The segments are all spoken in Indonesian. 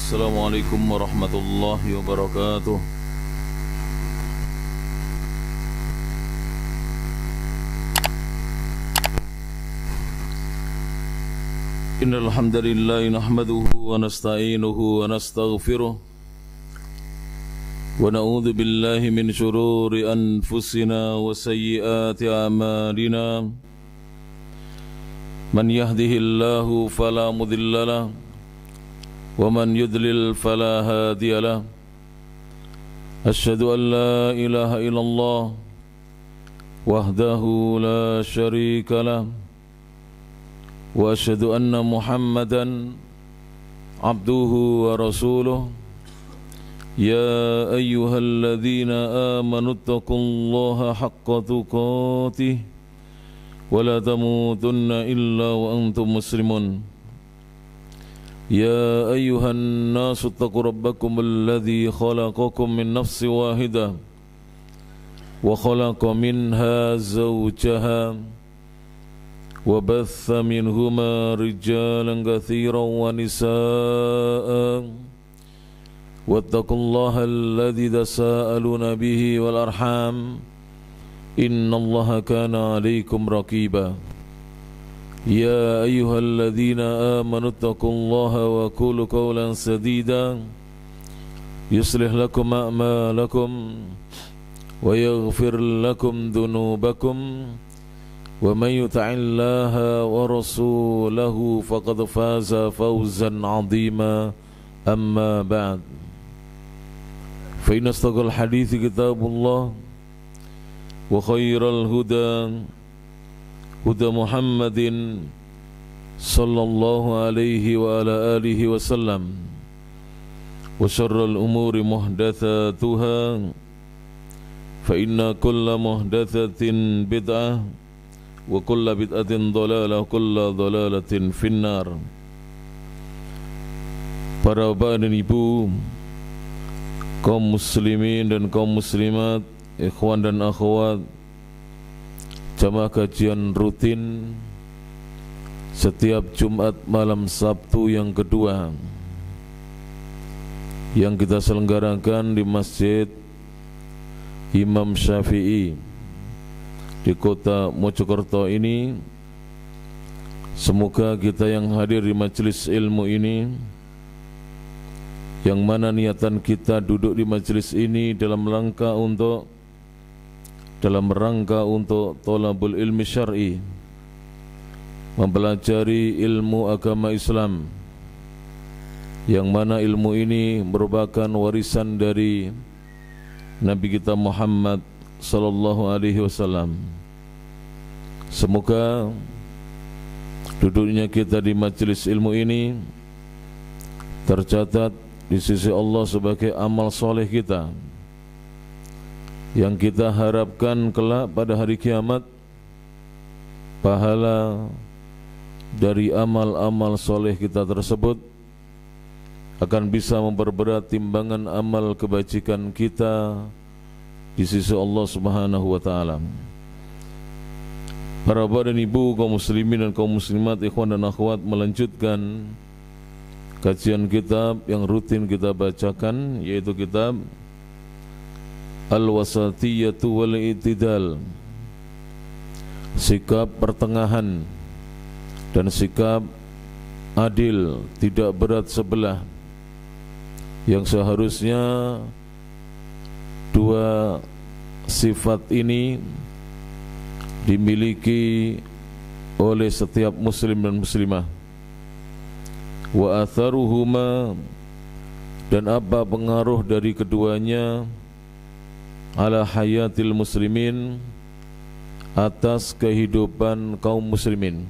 Assalamualaikum warahmatullahi wabarakatuh. Innal hamdalillah nahmaduhu wa nasta'inuhu wa nastaghfiruh wa na'udzu billahi min shururi anfusina wa sayyiati a'malina. Man yahdihillahu fala mudilla lahu wa man yudlil fala hadiya lahu. Asyhadu an la ilaha illallah wahdahu la syarika lahu wa asyhadu anna Muhammadan abduhu wa rasuluh. Ya ayyuhalladzina amanu taqullaha haqqa tuqatih wa la tamutunna illa wa antum muslimun. Ya ayyuhan nasu taqu rabbakum alladzi khalaqakum min nafsin wahidah wa khalaqa minha zawjaha wa batha minhuma rijalan katsiran wa nisaa wattaqullaha alladzi tasaaluna bihi wal arham innallaha kana 'alaikum raqiba. Ya ayyuhalladzina amanu taqullaha wa qulu qawlan sadida yuslih lakum a'malakum wa yaghfir lakum dhunubakum wa may yuti'illaha wa rasulahu faqad faza fawzan 'azima. Amma ba'd. Fa inna astaqal hadithi kitabullah wa khairal huda huda Muhammadin sallallahu alaihi wa ala alihi wasallam wa syarrul umuri muhdatsatuha fa inna kulla muhdatsatin bid'ah wa kulla bid'atin dhalalah wa kulla dhalalatin finnar. Para bapak dan ibu, kaum muslimin dan kaum muslimat, ikhwan dan akhwat, jamaah kajian rutin setiap Jumat malam Sabtu yang kedua yang kita selenggarakan di Masjid Imam Syafi'i di kota Mojokerto ini. Semoga kita yang hadir di majelis ilmu ini, yang mana niatan kita duduk di majelis ini dalam rangka untuk thalabul ilmi syar'i, mempelajari ilmu agama Islam, yang mana ilmu ini merupakan warisan dari Nabi kita Muhammad sallallahu alaihi wasallam. Semoga duduknya kita di majelis ilmu ini tercatat di sisi Allah sebagai amal soleh kita, yang kita harapkan kelak pada hari kiamat pahala dari amal-amal soleh kita tersebut akan bisa memperberat timbangan amal kebajikan kita di sisi Allah Subhanahu wa taala. Para bapak dan ibu, kaum muslimin dan kaum muslimat, ikhwan dan akhwat, melanjutkan kajian kitab yang rutin kita bacakan, yaitu kitab Al-Wasatiyatu wal I'tidal, sikap pertengahan dan sikap adil, tidak berat sebelah, yang seharusnya dua sifat ini dimiliki oleh setiap muslim dan muslimah. Wa atharuhuma, dan apa pengaruh dari keduanya, ala hayatil muslimin, atas kehidupan kaum muslimin.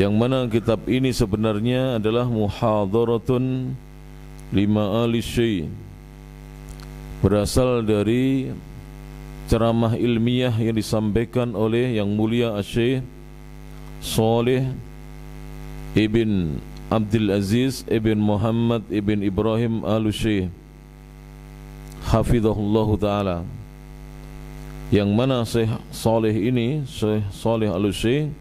Yang mana kitab ini sebenarnya adalah muhadharatun lima ali syai', berasal dari ceramah ilmiah yang disampaikan oleh yang mulia Syekh Shalih ibn Abdul Aziz ibn Muhammad ibn Ibrahim al-Syekh hafizahullahu ta'ala, yang mana Syekh Shalih ini, Syekh Shalih al-Syekh,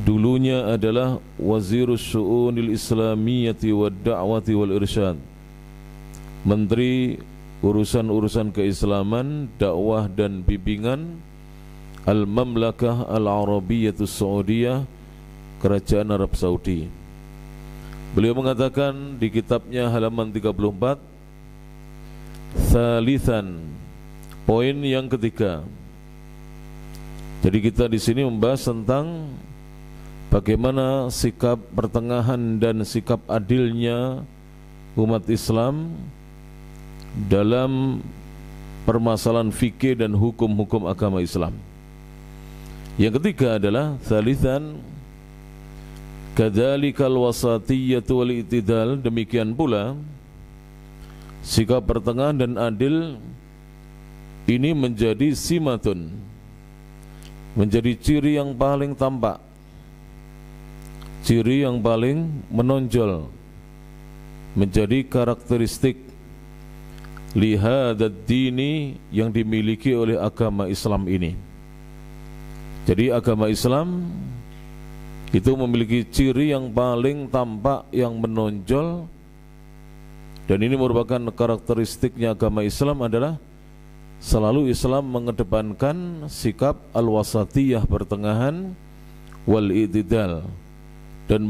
dulunya adalah Wazirus Syu'unil Islamiyyati wad Da'wati wal Irsyad, Menteri urusan-urusan keislaman, dakwah dan bimbingan Al-Mamlakah Al-Arabiyyatus Saudiyah, Kerajaan Arab Saudi. Beliau mengatakan di kitabnya halaman 34, Thalithan, poin yang ketiga. Jadi kita di sini membahas tentang bagaimana sikap pertengahan dan sikap adilnya umat Islam dalam permasalahan fikih dan hukum-hukum agama Islam. Yang ketiga adalah thalithan, kadzalikal wasatiyyatu wal i'tidal, demikian pula sikap pertengahan dan adil ini menjadi simatun, menjadi ciri yang paling tampak, ciri yang paling menonjol, menjadi karakteristik lihadad dini yang dimiliki oleh agama Islam ini. Jadi agama Islam itu memiliki ciri yang paling tampak, yang menonjol, dan ini merupakan karakteristiknya agama Islam adalah selalu Islam mengedepankan sikap al-wasatiyah, pertengahan, wal i'tidal, dan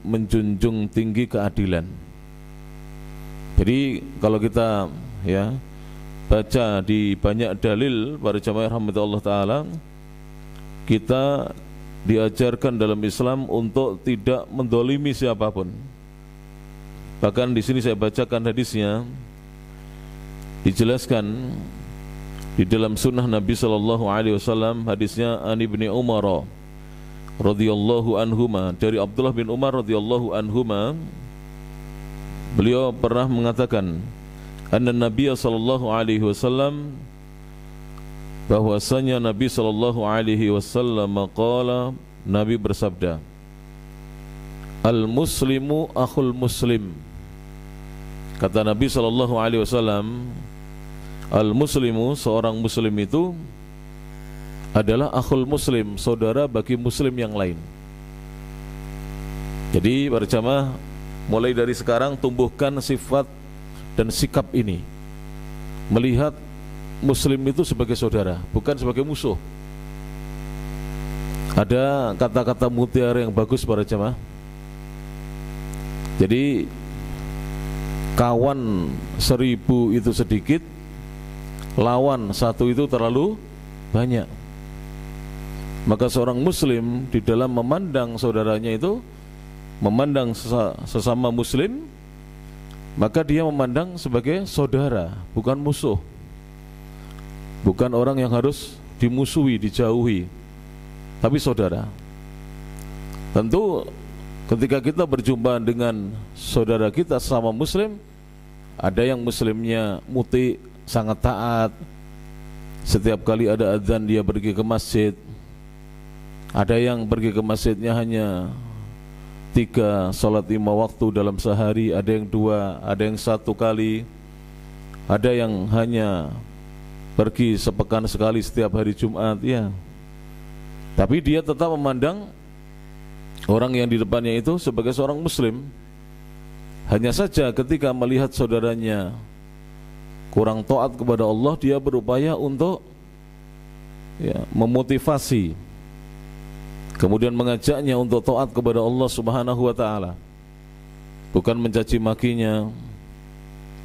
menjunjung tinggi keadilan. Jadi kalau kita baca di banyak dalil para jamaah rahmatullah taala, kita diajarkan dalam Islam untuk tidak mendolimi siapapun. Bahkan di sini saya bacakan hadisnya, dijelaskan di dalam sunnah Nabi sallallahu alaihi wasallam, hadisnya an Ibni Umar radhiyallahu anhuma, dari Abdullah bin Umar radhiyallahu anhuma, beliau pernah mengatakan anna Nabi sallallahu alaihi wasallam, bahwasanya Nabi sallallahu alaihi wasallam qala, Nabi bersabda, al-muslimu akhul muslim. Kata Nabi sallallahu alaihi wasallam, al-muslimu, seorang muslim itu adalah akhul muslim, saudara bagi muslim yang lain. Jadi para jamaah, mulai dari sekarang tumbuhkan sifat dan sikap ini, melihat muslim itu sebagai saudara, bukan sebagai musuh. Ada kata-kata mutiara yang bagus para jamaah. Jadi kawan 1000 itu sedikit, lawan 1 itu terlalu banyak. Maka seorang muslim di dalam memandang saudaranya itu, memandang sesama muslim, maka dia memandang sebagai saudara, bukan musuh, bukan orang yang harus dimusuhi, dijauhi, tapi saudara. Tentu ketika kita berjumpa dengan saudara kita sama muslim, ada yang muslimnya muti, sangat taat, setiap kali ada adzan dia pergi ke masjid. Ada yang pergi ke masjidnya hanya 3 salat 5 waktu dalam sehari, ada yang 2, ada yang 1 kali, ada yang hanya pergi sepekan sekali setiap hari Jumat, ya. Tapi dia tetap memandang orang yang di depannya itu sebagai seorang muslim. Hanya saja ketika melihat saudaranya kurang taat kepada Allah, dia berupaya untuk memotivasi, kemudian mengajaknya untuk taat kepada Allah Subhanahu wa taala. Bukan mencaci makinya,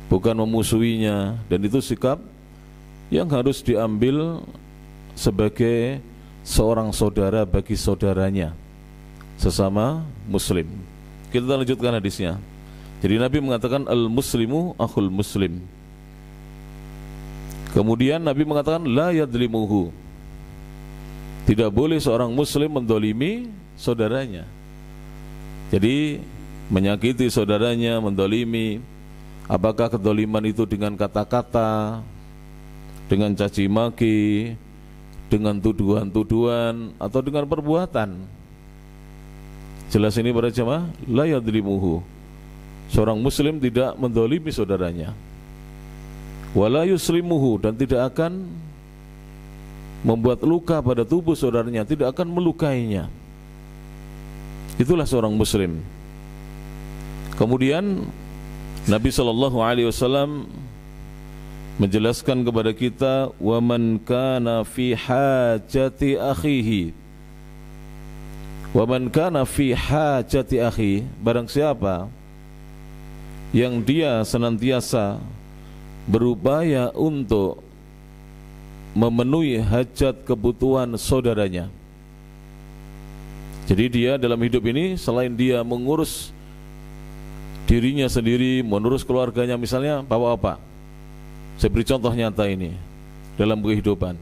bukan memusuhinya, dan itu sikap yang harus diambil sebagai seorang saudara bagi saudaranya sesama muslim. Kita lanjutkan hadisnya. Jadi Nabi mengatakan al-muslimu akhul muslim. Kemudian Nabi mengatakan la yadlimuhu, tidak boleh seorang muslim mendolimi saudaranya. Jadi menyakiti saudaranya, mendolimi, apakah kedoliman itu dengan kata-kata, dengan caci maki, dengan tuduhan-tuduhan, atau dengan perbuatan. Jelas ini para jemaah, la yadlimuhu, seorang muslim tidak mendolimi saudaranya. Wala yuslimuhu, dan tidak akan membuat luka pada tubuh saudaranya, tidak akan melukainya. Itulah seorang muslim. Kemudian Nabi SAW menjelaskan kepada kita, wa man kana fi hajati akhihi, wa man kana fi hajati akhi, barang siapa yang dia senantiasa berupaya untuk memenuhi hajat kebutuhan saudaranya. Jadi dia dalam hidup ini selain dia mengurus dirinya sendiri, mengurus keluarganya, misalnya bapak-bapak, saya beri contoh nyata ini dalam kehidupan.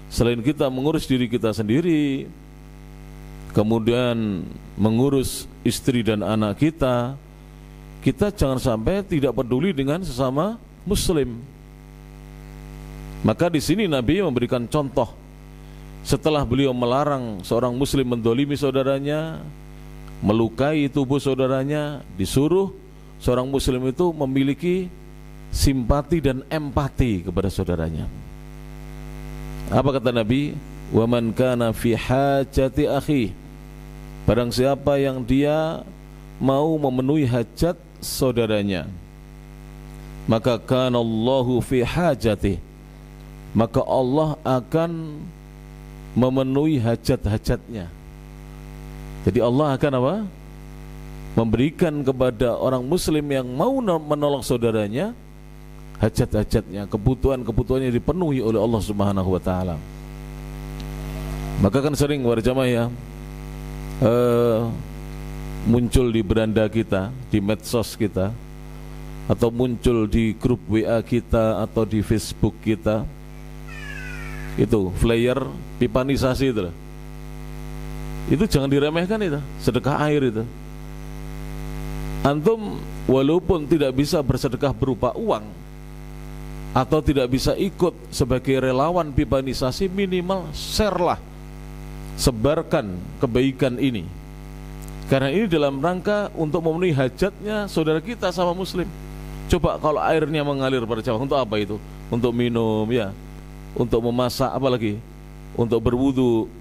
Selain kita mengurus diri kita sendiri, kemudian mengurus istri dan anak kita, kita jangan sampai tidak peduli dengan sesama muslim. Maka di sini Nabi memberikan contoh. Setelah beliau melarang seorang muslim mendolimi saudaranya, melukai tubuh saudaranya, disuruh seorang muslim itu memiliki simpati dan empati kepada saudaranya. Apa kata Nabi? Wa man kana fi hajati akhi, barang siapa yang dia mau memenuhi hajat saudaranya, maka kana Allahu fi hajati, maka Allah akan memenuhi hajat-hajatnya. Jadi Allah akan apa? Memberikan kepada orang muslim yang mau menolong saudaranya hajat-hajatnya, kebutuhan-kebutuhannya dipenuhi oleh Allah Subhanahu wa taala. Maka kan sering berjamaah ya, muncul di beranda kita, di medsos kita, atau muncul di grup WA kita atau di Facebook kita, itu flyer pipanisasi itu jangan diremehkan, itu sedekah air. Itu antum walaupun tidak bisa bersedekah berupa uang atau tidak bisa ikut sebagai relawan pipanisasi, minimal share lah, sebarkan kebaikan ini, karena ini dalam rangka untuk memenuhi hajatnya saudara kita sama muslim. Coba kalau airnya mengalir pada jamaah, untuk apa itu? Untuk minum ya, untuk memasak, apalagi untuk berwudu,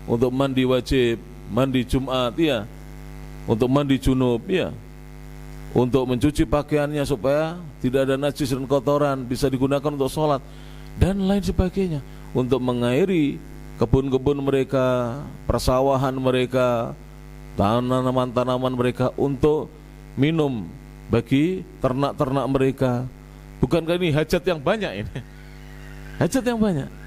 untuk mandi wajib, mandi Jumat ya, untuk mandi junub ya, untuk mencuci pakaiannya supaya tidak ada najis dan kotoran, bisa digunakan untuk sholat dan lain sebagainya, untuk mengairi kebun-kebun mereka, persawahan mereka, tanaman-tanaman mereka, untuk minum bagi ternak-ternak mereka. Bukankah ini hajat yang banyak ini? Hajat yang banyak.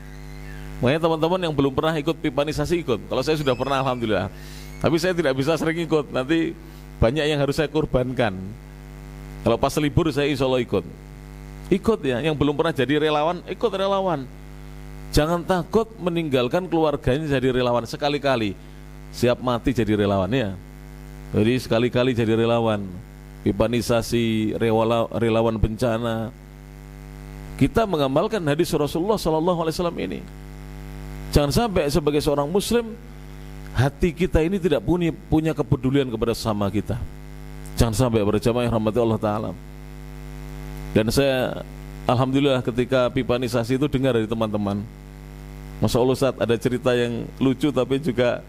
Makanya teman-teman yang belum pernah ikut pipanisasi ikut. Kalau saya sudah pernah, alhamdulillah. Tapi saya tidak bisa sering ikut, nanti banyak yang harus saya korbankan. Kalau pas libur saya insya Allah ikut. Ikut ya, yang belum pernah jadi relawan, ikut relawan. Jangan takut meninggalkan keluarganya jadi relawan. Sekali-kali siap mati jadi relawan ya. Jadi sekali-kali jadi relawan pipanisasi, relawan bencana. Kita mengamalkan hadis Rasulullah SAW ini. Jangan sampai sebagai seorang muslim hati kita ini tidak punya kepedulian kepada sesama kita. Jangan sampai, berjamaah yang rahmati Allah Ta'ala. Dan saya alhamdulillah ketika pipanisasi itu dengar dari teman-teman, Masya Allah Ustaz, ada cerita yang lucu tapi juga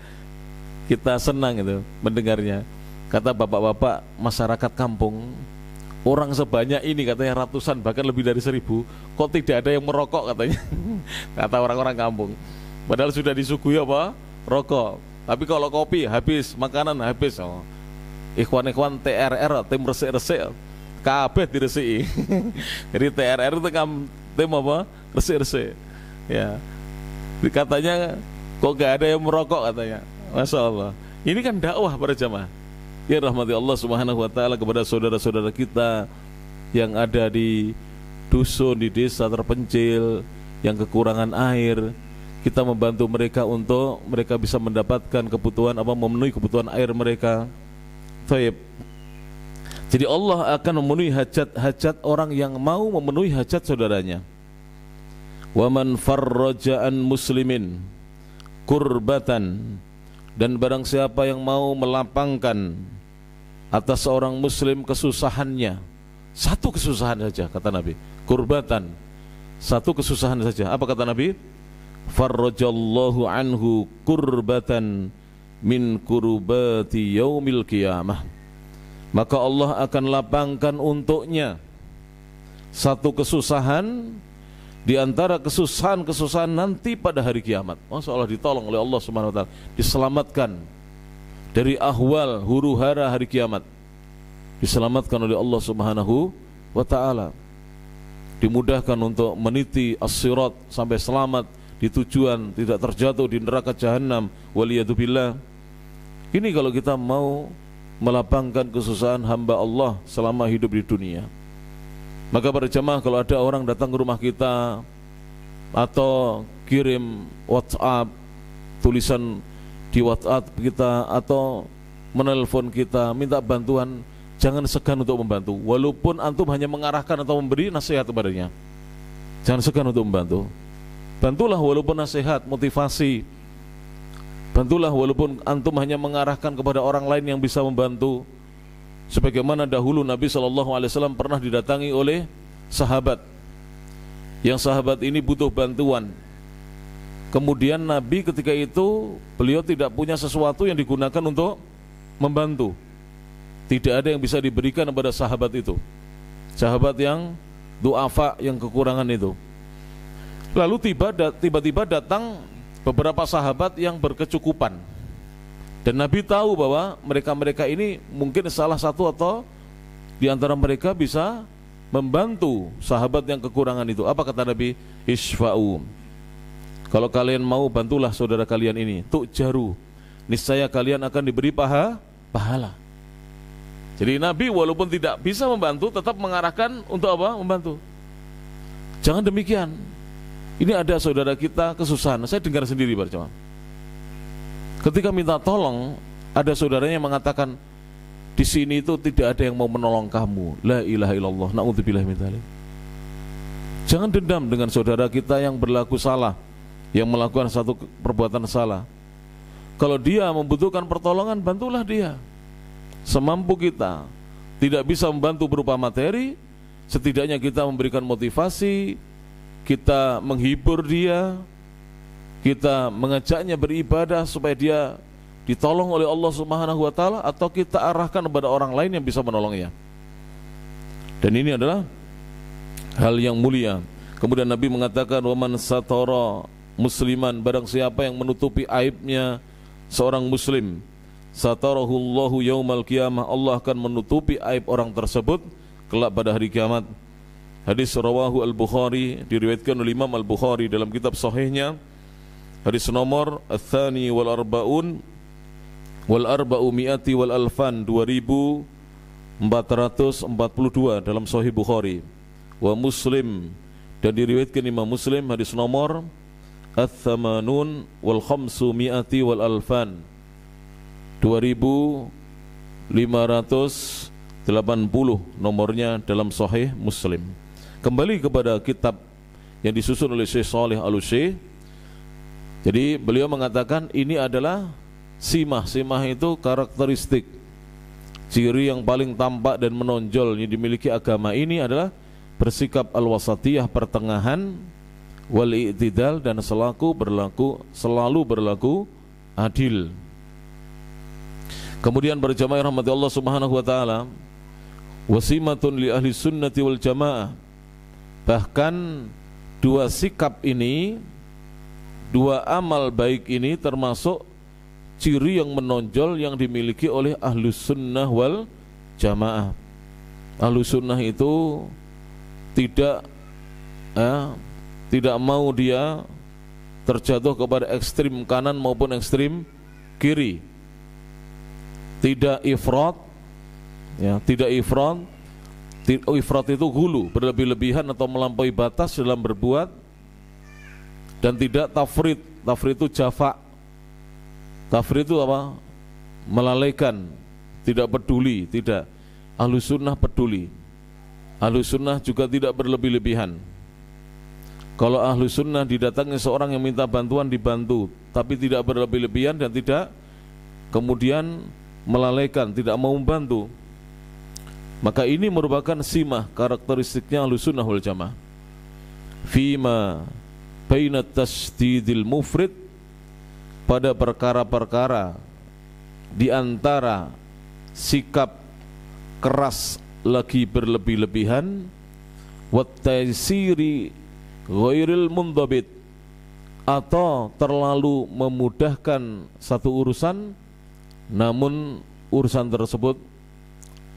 kita senang itu mendengarnya. Kata bapak-bapak masyarakat kampung, orang sebanyak ini katanya ratusan bahkan lebih dari 1000, kok tidak ada yang merokok katanya. Kata orang-orang kampung, padahal sudah disuguhi apa? Rokok. Tapi kalau kopi habis, makanan habis. Oh. Ikhwan-ikhwan TRR, tim resik-resik, kabeh diresiki. Jadi TRR itu tim apa? Resik-resik. Ya. Katanya kok gak ada yang merokok katanya. Masya Allah. Ini kan dakwah para jamaah. Ya rahmati Allah Subhanahu wa taala kepada saudara-saudara kita yang ada di dusun, di desa terpencil yang kekurangan air. Kita membantu mereka untuk mereka bisa mendapatkan kebutuhan memenuhi kebutuhan air mereka. Baik. Jadi Allah akan memenuhi hajat-hajat orang yang mau memenuhi hajat saudaranya. Wa man farraja an muslimin kurbatan, dan barang siapa yang mau melapangkan atas seorang muslim kesusahannya, satu kesusahan saja kata Nabi, kurbatan, satu kesusahan saja. Apa kata Nabi? Farrajallahu anhu kurbatan min kurubati yaumil qiyamah. Maka Allah akan lapangkan untuknya satu kesusahan di antara kesusahan-kesusahan nanti pada hari kiamat. Seolah ditolong oleh Allah Subhanahu wa taala, diselamatkan dari ahwal huru-hara hari kiamat. Diselamatkan oleh Allah Subhanahu wa taala. Dimudahkan untuk meniti as-sirat sampai selamat di tujuan, tidak terjatuh di neraka jahanam waliyadzubillah. Ini kalau kita mau melapangkan kesusahan hamba Allah selama hidup di dunia. Maka para jamaah, kalau ada orang datang ke rumah kita atau kirim WhatsApp, tulisan di WhatsApp kita atau menelpon kita minta bantuan, jangan segan untuk membantu. Walaupun antum hanya mengarahkan atau memberi nasihat kepadanya, jangan segan untuk membantu. Bantulah walaupun nasihat, motivasi. Bantulah walaupun antum hanya mengarahkan kepada orang lain yang bisa membantu. Sebagaimana dahulu Nabi SAW pernah didatangi oleh sahabat, yang sahabat ini butuh bantuan. Kemudian Nabi ketika itu beliau tidak punya sesuatu yang digunakan untuk membantu. Tidak ada yang bisa diberikan kepada sahabat itu, sahabat yang du'afa, yang kekurangan itu. Lalu tiba-tiba datang beberapa sahabat yang berkecukupan, dan Nabi tahu bahwa mereka-mereka ini mungkin salah satu atau di antara mereka bisa membantu sahabat yang kekurangan itu. Apa kata Nabi? Isfa'u, kalau kalian mau bantulah saudara kalian ini, tu'jaru, niscaya kalian akan diberi pahala. Jadi Nabi walaupun tidak bisa membantu tetap mengarahkan untuk apa? Membantu. Jangan demikian. Ini ada saudara kita kesusahan, saya dengar sendiri para jemaah. Ketika minta tolong, ada saudaranya yang mengatakan, di sini itu tidak ada yang mau menolong kamu. La ilaha illallah, na'udzubillah min dzalik. Jangan dendam dengan saudara kita yang berlaku salah, yang melakukan satu perbuatan salah. Kalau dia membutuhkan pertolongan, bantulah dia semampu kita. Tidak bisa membantu berupa materi, setidaknya kita memberikan motivasi, kita menghibur dia, kita mengajaknya beribadah supaya dia ditolong oleh Allah Subhanahu wa taala, atau kita arahkan kepada orang lain yang bisa menolongnya. Dan ini adalah hal yang mulia. Kemudian Nabi mengatakan, wa man satara musliman, barang siapa yang menutupi aibnya seorang muslim, satarahullahu yaumal qiyamah, Allah akan menutupi aib orang tersebut kelak pada hari kiamat. Hadis rawahu al-Bukhari, diriwayatkan oleh Imam al-Bukhari dalam kitab sahihnya, hadis nomor ats-tsani wal arba'un wal arba'u mi'ati wal alfan, 2442 dalam sahih Bukhari. Wa Muslim, dan diriwayatkan Imam Muslim, hadis nomor ats-tsamanun wal khamsu mi'ati wal alfan, 2580 nomornya dalam sahih Muslim. Kembali kepada kitab yang disusun oleh Syekh Shalih Al-Utsaimin. Jadi beliau mengatakan ini adalah simah. Simah itu karakteristik, ciri yang paling tampak dan menonjol yang dimiliki agama ini adalah bersikap al-wasatiyah, pertengahan, wal i'tidal, dan selalu berlaku adil. Kemudian berjamaah rahmati Allah Subhanahu wa taala, wasimatun li ahli sunnati wal jamaah. Bahkan dua sikap ini, dua amal baik ini termasuk ciri yang menonjol yang dimiliki oleh ahlus sunnah wal jamaah. Ahlus sunnah itu tidak mau dia terjatuh kepada ekstrim kanan maupun ekstrim kiri. Tidak ifrat, tidak ifrat. Ifrat itu hulu, berlebih-lebihan atau melampaui batas dalam berbuat, dan tidak tafrid. Tafrid itu jafa. Tafrid itu apa? Melalaikan, tidak peduli, tidak. Ahlus sunnah peduli. Ahlus sunnah juga tidak berlebih-lebihan. Kalau ahlus sunnah didatangi seorang yang minta bantuan, dibantu, tapi tidak berlebih-lebihan dan tidak kemudian melalaikan, tidak mau membantu, maka ini merupakan simah, karakteristiknya ahlus sunnah wal jamaah. Fima baina tasdidil mufrid, pada perkara-perkara di antara sikap keras lagi berlebih-lebihan, wat taysiri ghairil mundhabit, atau terlalu memudahkan satu urusan namun urusan tersebut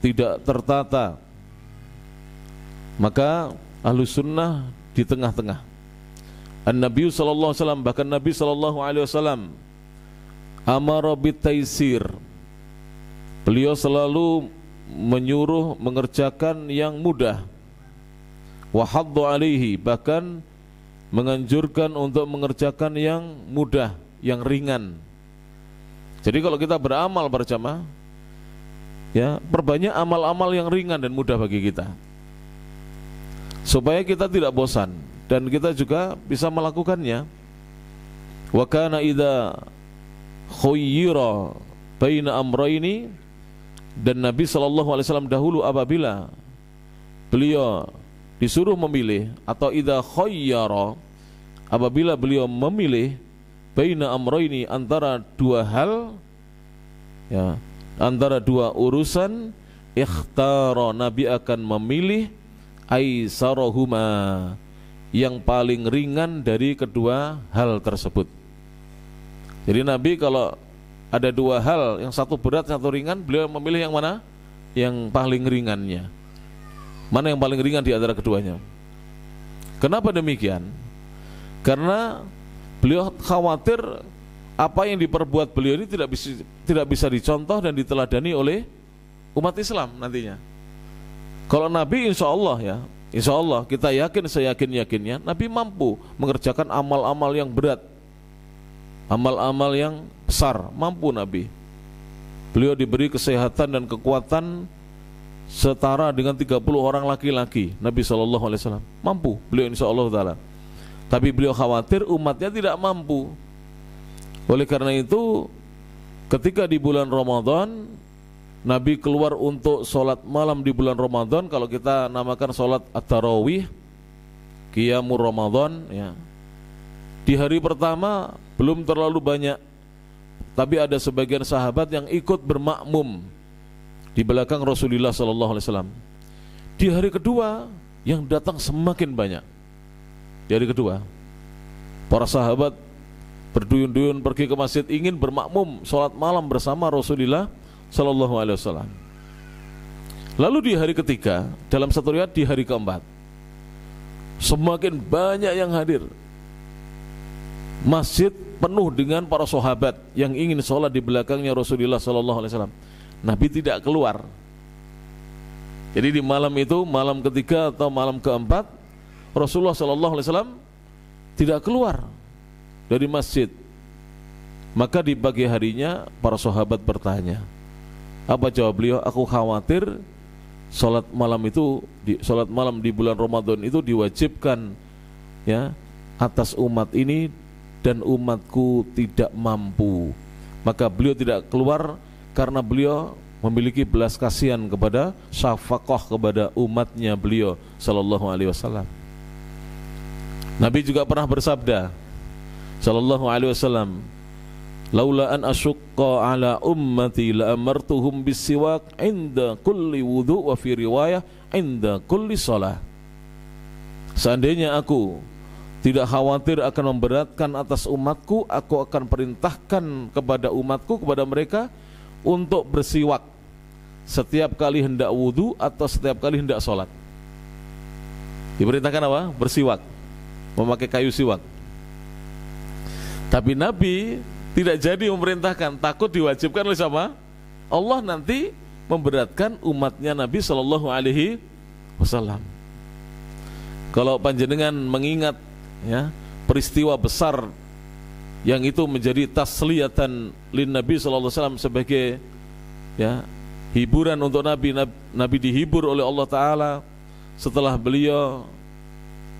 tidak tertata. Maka Ahlus Sunnah di tengah-tengah. An-Nabi sallallahu alaihi wasallam, bahkan Nabi sallallahu alaihi wasallam amara bitaysir. Beliau selalu menyuruh mengerjakan yang mudah. Wa haddu alaihi, bahkan menganjurkan untuk mengerjakan yang mudah, yang ringan. Jadi kalau kita beramal berjamaah, ya, perbanyak amal-amal yang ringan dan mudah bagi kita, supaya kita tidak bosan dan kita juga bisa melakukannya. Wa kana idza khuyyira baina amrayni, dan Nabi sallallahu alaihi wasallam dahulu apabila beliau disuruh memilih, atau idza khayyara, apabila beliau memilih baina amrayni, antara dua hal, ya, antara dua urusan, ikhtara, Nabi akan memilih aisarahuma, yang paling ringan dari kedua hal tersebut. Jadi Nabi kalau ada dua hal, yang satu berat, satu ringan, beliau memilih yang mana? Yang paling ringannya. Mana yang paling ringan di antara keduanya? Kenapa demikian? Karena beliau khawatir apa yang diperbuat beliau ini tidak bisa dicontoh dan diteladani oleh umat Islam nantinya. Kalau Nabi insya Allah, ya, insya Allah kita yakin, seyakin-yakinnya Nabi mampu mengerjakan amal-amal yang berat, amal-amal yang besar, mampu Nabi. Beliau diberi kesehatan dan kekuatan setara dengan 30 orang laki-laki. Nabi SAW mampu, beliau insya Allah ta'ala. Tapi beliau khawatir umatnya tidak mampu. Oleh karena itu, ketika di bulan Ramadan Nabi keluar untuk sholat malam di bulan Ramadan, kalau kita namakan sholat at-tarawih, qiyamul Ramadan, ya. Di hari pertama belum terlalu banyak, tapi ada sebagian sahabat yang ikut bermakmum di belakang Rasulullah SAW. Di hari kedua yang datang semakin banyak. Di hari kedua, para sahabat berduyun-duyun pergi ke masjid ingin bermakmum sholat malam bersama Rasulullah SAW. Lalu di hari ketiga, dalam satu riwayat di hari keempat, semakin banyak yang hadir. Masjid penuh dengan para sahabat yang ingin sholat di belakangnya Rasulullah SAW. Nabi tidak keluar. Jadi di malam itu, malam ketiga atau malam keempat, Rasulullah SAW tidak keluar dari masjid. Maka di pagi harinya para sahabat bertanya, apa jawab beliau? Aku khawatir sholat malam di bulan Ramadan itu diwajibkan, ya, atas umat ini dan umatku tidak mampu. Maka beliau tidak keluar karena beliau memiliki belas kasihan kepada, syafaqah kepada umatnya beliau sallallahu alaihi wasallam. Nabi juga pernah bersabda sallallahu alaihi wasallam, laula an asyqa ala ummati la amartuhum bisiwak inda kulli wudu wa fi riwayah inda kulli shalah. Seandainya aku tidak khawatir akan memberatkan atas umatku, aku akan perintahkan kepada umatku, kepada mereka untuk bersiwak setiap kali hendak wudu atau setiap kali hendak sholat. Diperintahkan apa? Bersiwak, memakai kayu siwak. Tapi Nabi tidak jadi memerintahkan, takut diwajibkan oleh siapa? Allah nanti memberatkan umatnya Nabi Sallallahu Alaihi Wasallam. Kalau panjenengan mengingat, ya, peristiwa besar yang itu menjadi tasliyatan lin Nabi sallallahu alaihi wasallam, sebagai, ya, hiburan untuk Nabi. Nabi dihibur oleh Allah Ta'ala setelah beliau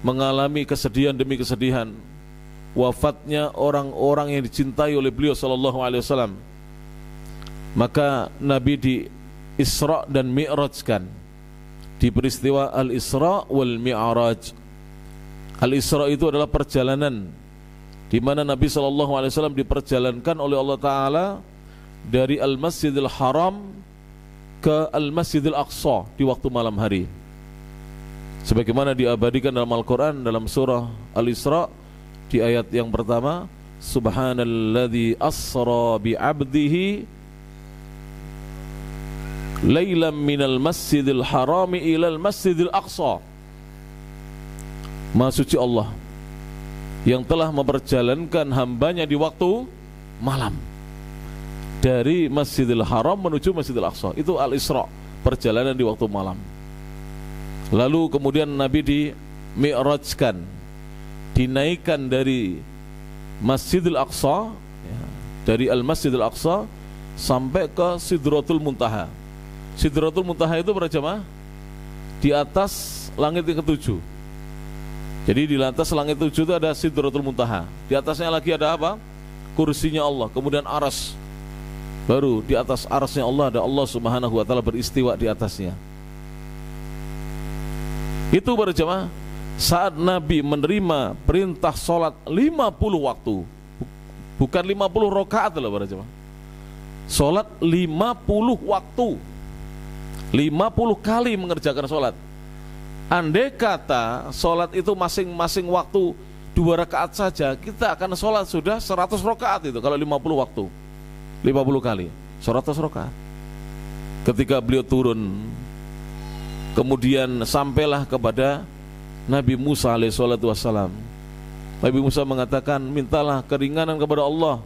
mengalami kesedihan demi kesedihan, wafatnya orang-orang yang dicintai oleh beliau sallallahu alaihi wasallam. Maka Nabi di Isra dan Mi'rajkan, di peristiwa Al-Isra wal Mi'raj. Al-Isra itu adalah perjalanan di mana Nabi SAW diperjalankan oleh Allah Ta'ala dari Al-Masjidil Haram ke Al-Masjidil Aqsa di waktu malam hari, sebagaimana diabadikan dalam Al-Quran dalam surah Al-Isra di ayat yang pertama, Subhanalladzi asra bi'abdihi lailan minal masjidil harami ilal masjidil aqsa. Maha suci Allah yang telah memperjalankan hambanya di waktu malam dari Masjidil Haram menuju Masjidil Aqsa. Itu Al-Isra, perjalanan di waktu malam. Lalu kemudian Nabi di-mi'rajkan, dinaikkan dari Masjidil Aqsa, ya, dari Al-Masjidil Aqsa sampai ke Sidratul Muntaha. Sidratul Muntaha itu para jamaah di atas langit yang ketujuh. Jadi di atas langit ketujuh itu ada Sidratul Muntaha. Di atasnya lagi ada apa? Kursinya Allah, kemudian aras. Baru di atas arasnya Allah ada Allah Subhanahu wa ta'ala beristiwa di atasnya. Itu para jamaah saat Nabi menerima perintah sholat 50 waktu, bukan 50 rakaat loh para jamaah. Sholat 50 waktu, 50 kali mengerjakan sholat. Andai kata sholat itu masing-masing waktu 2 rakaat saja, kita akan sholat sudah 100 rakaat itu kalau 50 waktu, 50 kali 100 rakaat. Ketika beliau turun, kemudian sampailah kepada Nabi Musa alaihissalatu wassalam. Nabi Musa mengatakan, mintalah keringanan kepada Allah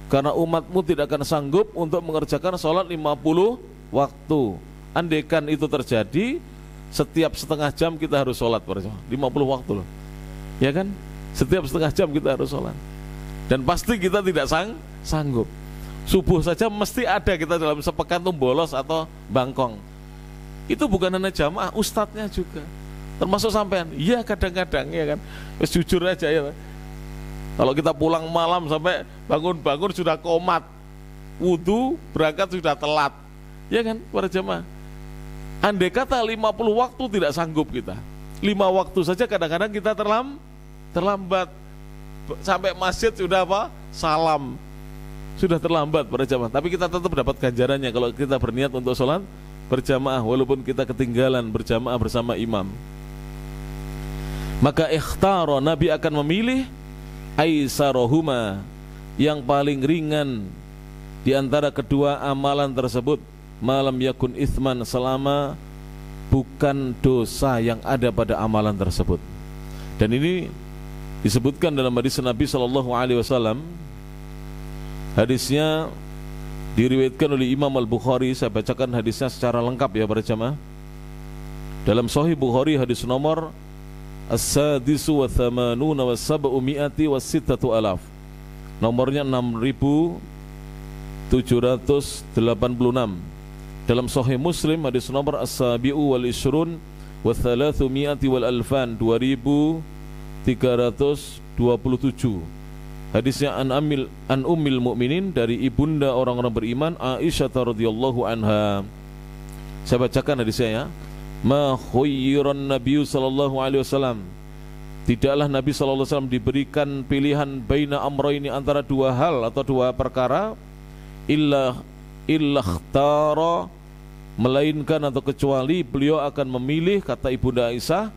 karena umatmu tidak akan sanggup untuk mengerjakan sholat 50 waktu. Andaikan itu terjadi, setiap setengah jam kita harus sholat 50 waktu loh, ya kan? Setiap setengah jam kita harus sholat. Dan pasti kita tidak sanggup. Subuh saja mesti ada kita dalam sepekan tuh bolos atau bangkong. Itu bukan hanya jamaah, ustadznya juga, termasuk sampean. Iya kadang-kadang ya kan, wis jujur aja ya. Kalau kita pulang malam sampai bangun-bangun sudah komat, wudu berangkat sudah telat, ya kan para jamaah. Andai kata 50 waktu tidak sanggup kita, 5 waktu saja kadang-kadang kita terlambat. Sampai masjid sudah apa? Salam. Sudah terlambat para jamaah. Tapi kita tetap dapat ganjarannya kalau kita berniat untuk sholat berjamaah, walaupun kita ketinggalan berjamaah bersama imam. Maka ikhtara, Nabi akan memilih aisarohuma, yang paling ringan di antara kedua amalan tersebut, malam yakun ithman, selama bukan dosa yang ada pada amalan tersebut. Dan ini disebutkan dalam hadis Nabi SAW. Hadisnya diriwayatkan oleh Imam Al-Bukhari. Saya bacakan hadisnya secara lengkap ya para jamaah. Dalam Sahih Bukhari hadis nomor as-sadisu wa thamanuna wa sab'umi'ati wa sittatu alaf, nomornya 6786. Dalam Sahih Muslim hadis nomor as-sabi'u wal ishrun wa thalathumi'ati wal alfan, 2327. Hadisnya an ummil mu'minin, dari ibunda orang-orang beriman Aisyah radhiyallahu anha. Saya bacakan hadisnya ya. Ma khuyyiran Nabi sallallahu alaihi wasallam, tidaklah Nabi sallallahu alaihi wasallam diberikan pilihan baina amrayni, antara dua hal atau dua perkara, illa ikhtara, melainkan atau kecuali beliau akan memilih, kata ibunda Aisyah,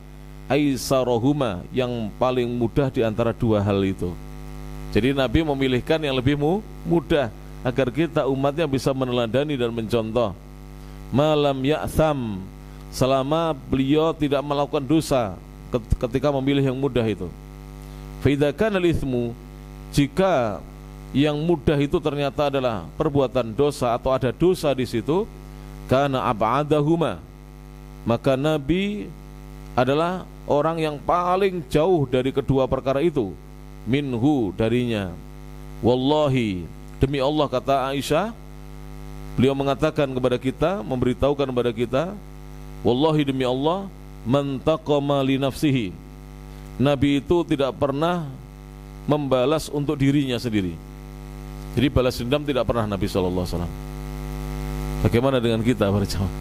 aisarahuma, yang paling mudah di antara dua hal itu. Jadi Nabi memilihkan yang lebih mudah agar kita umatnya bisa meneladani dan mencontoh. Malam ya'tham, selama beliau tidak melakukan dosa ketika memilih yang mudah itu. Fa idza kana al-ithmu, jika yang mudah itu ternyata adalah perbuatan dosa atau ada dosa di situ, kana ab'adahuma, maka Nabi adalah orang yang paling jauh dari kedua perkara itu, minhu, darinya. Wallahi, demi Allah, kata Aisyah, beliau mengatakan kepada kita, memberitahukan kepada kita, wallahi, demi Allah, man taqama li nafsihi, Nabi itu tidak pernah membalas untuk dirinya sendiri. Jadi balas dendam tidak pernah Nabi SAW. Bagaimana dengan kita para jamaah?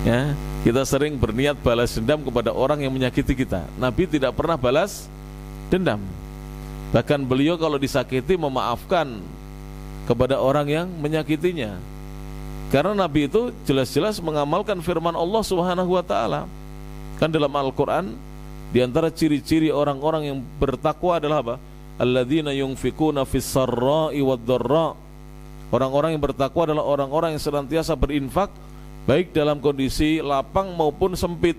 Ya, kita sering berniat balas dendam kepada orang yang menyakiti kita. Nabi tidak pernah balas dendam. Bahkan beliau kalau disakiti memaafkan. kepada orang yang menyakitinya. Karena Nabi itu jelas-jelas mengamalkan firman Allah Subhanahu wa taala. Kan dalam Al-Qur'an di antara ciri-ciri orang-orang yang bertakwa adalah apa? Alladzina yunfikuna fis sarra'i wad dharra. Orang-orang yang bertakwa adalah orang-orang yang senantiasa berinfak baik dalam kondisi lapang maupun sempit.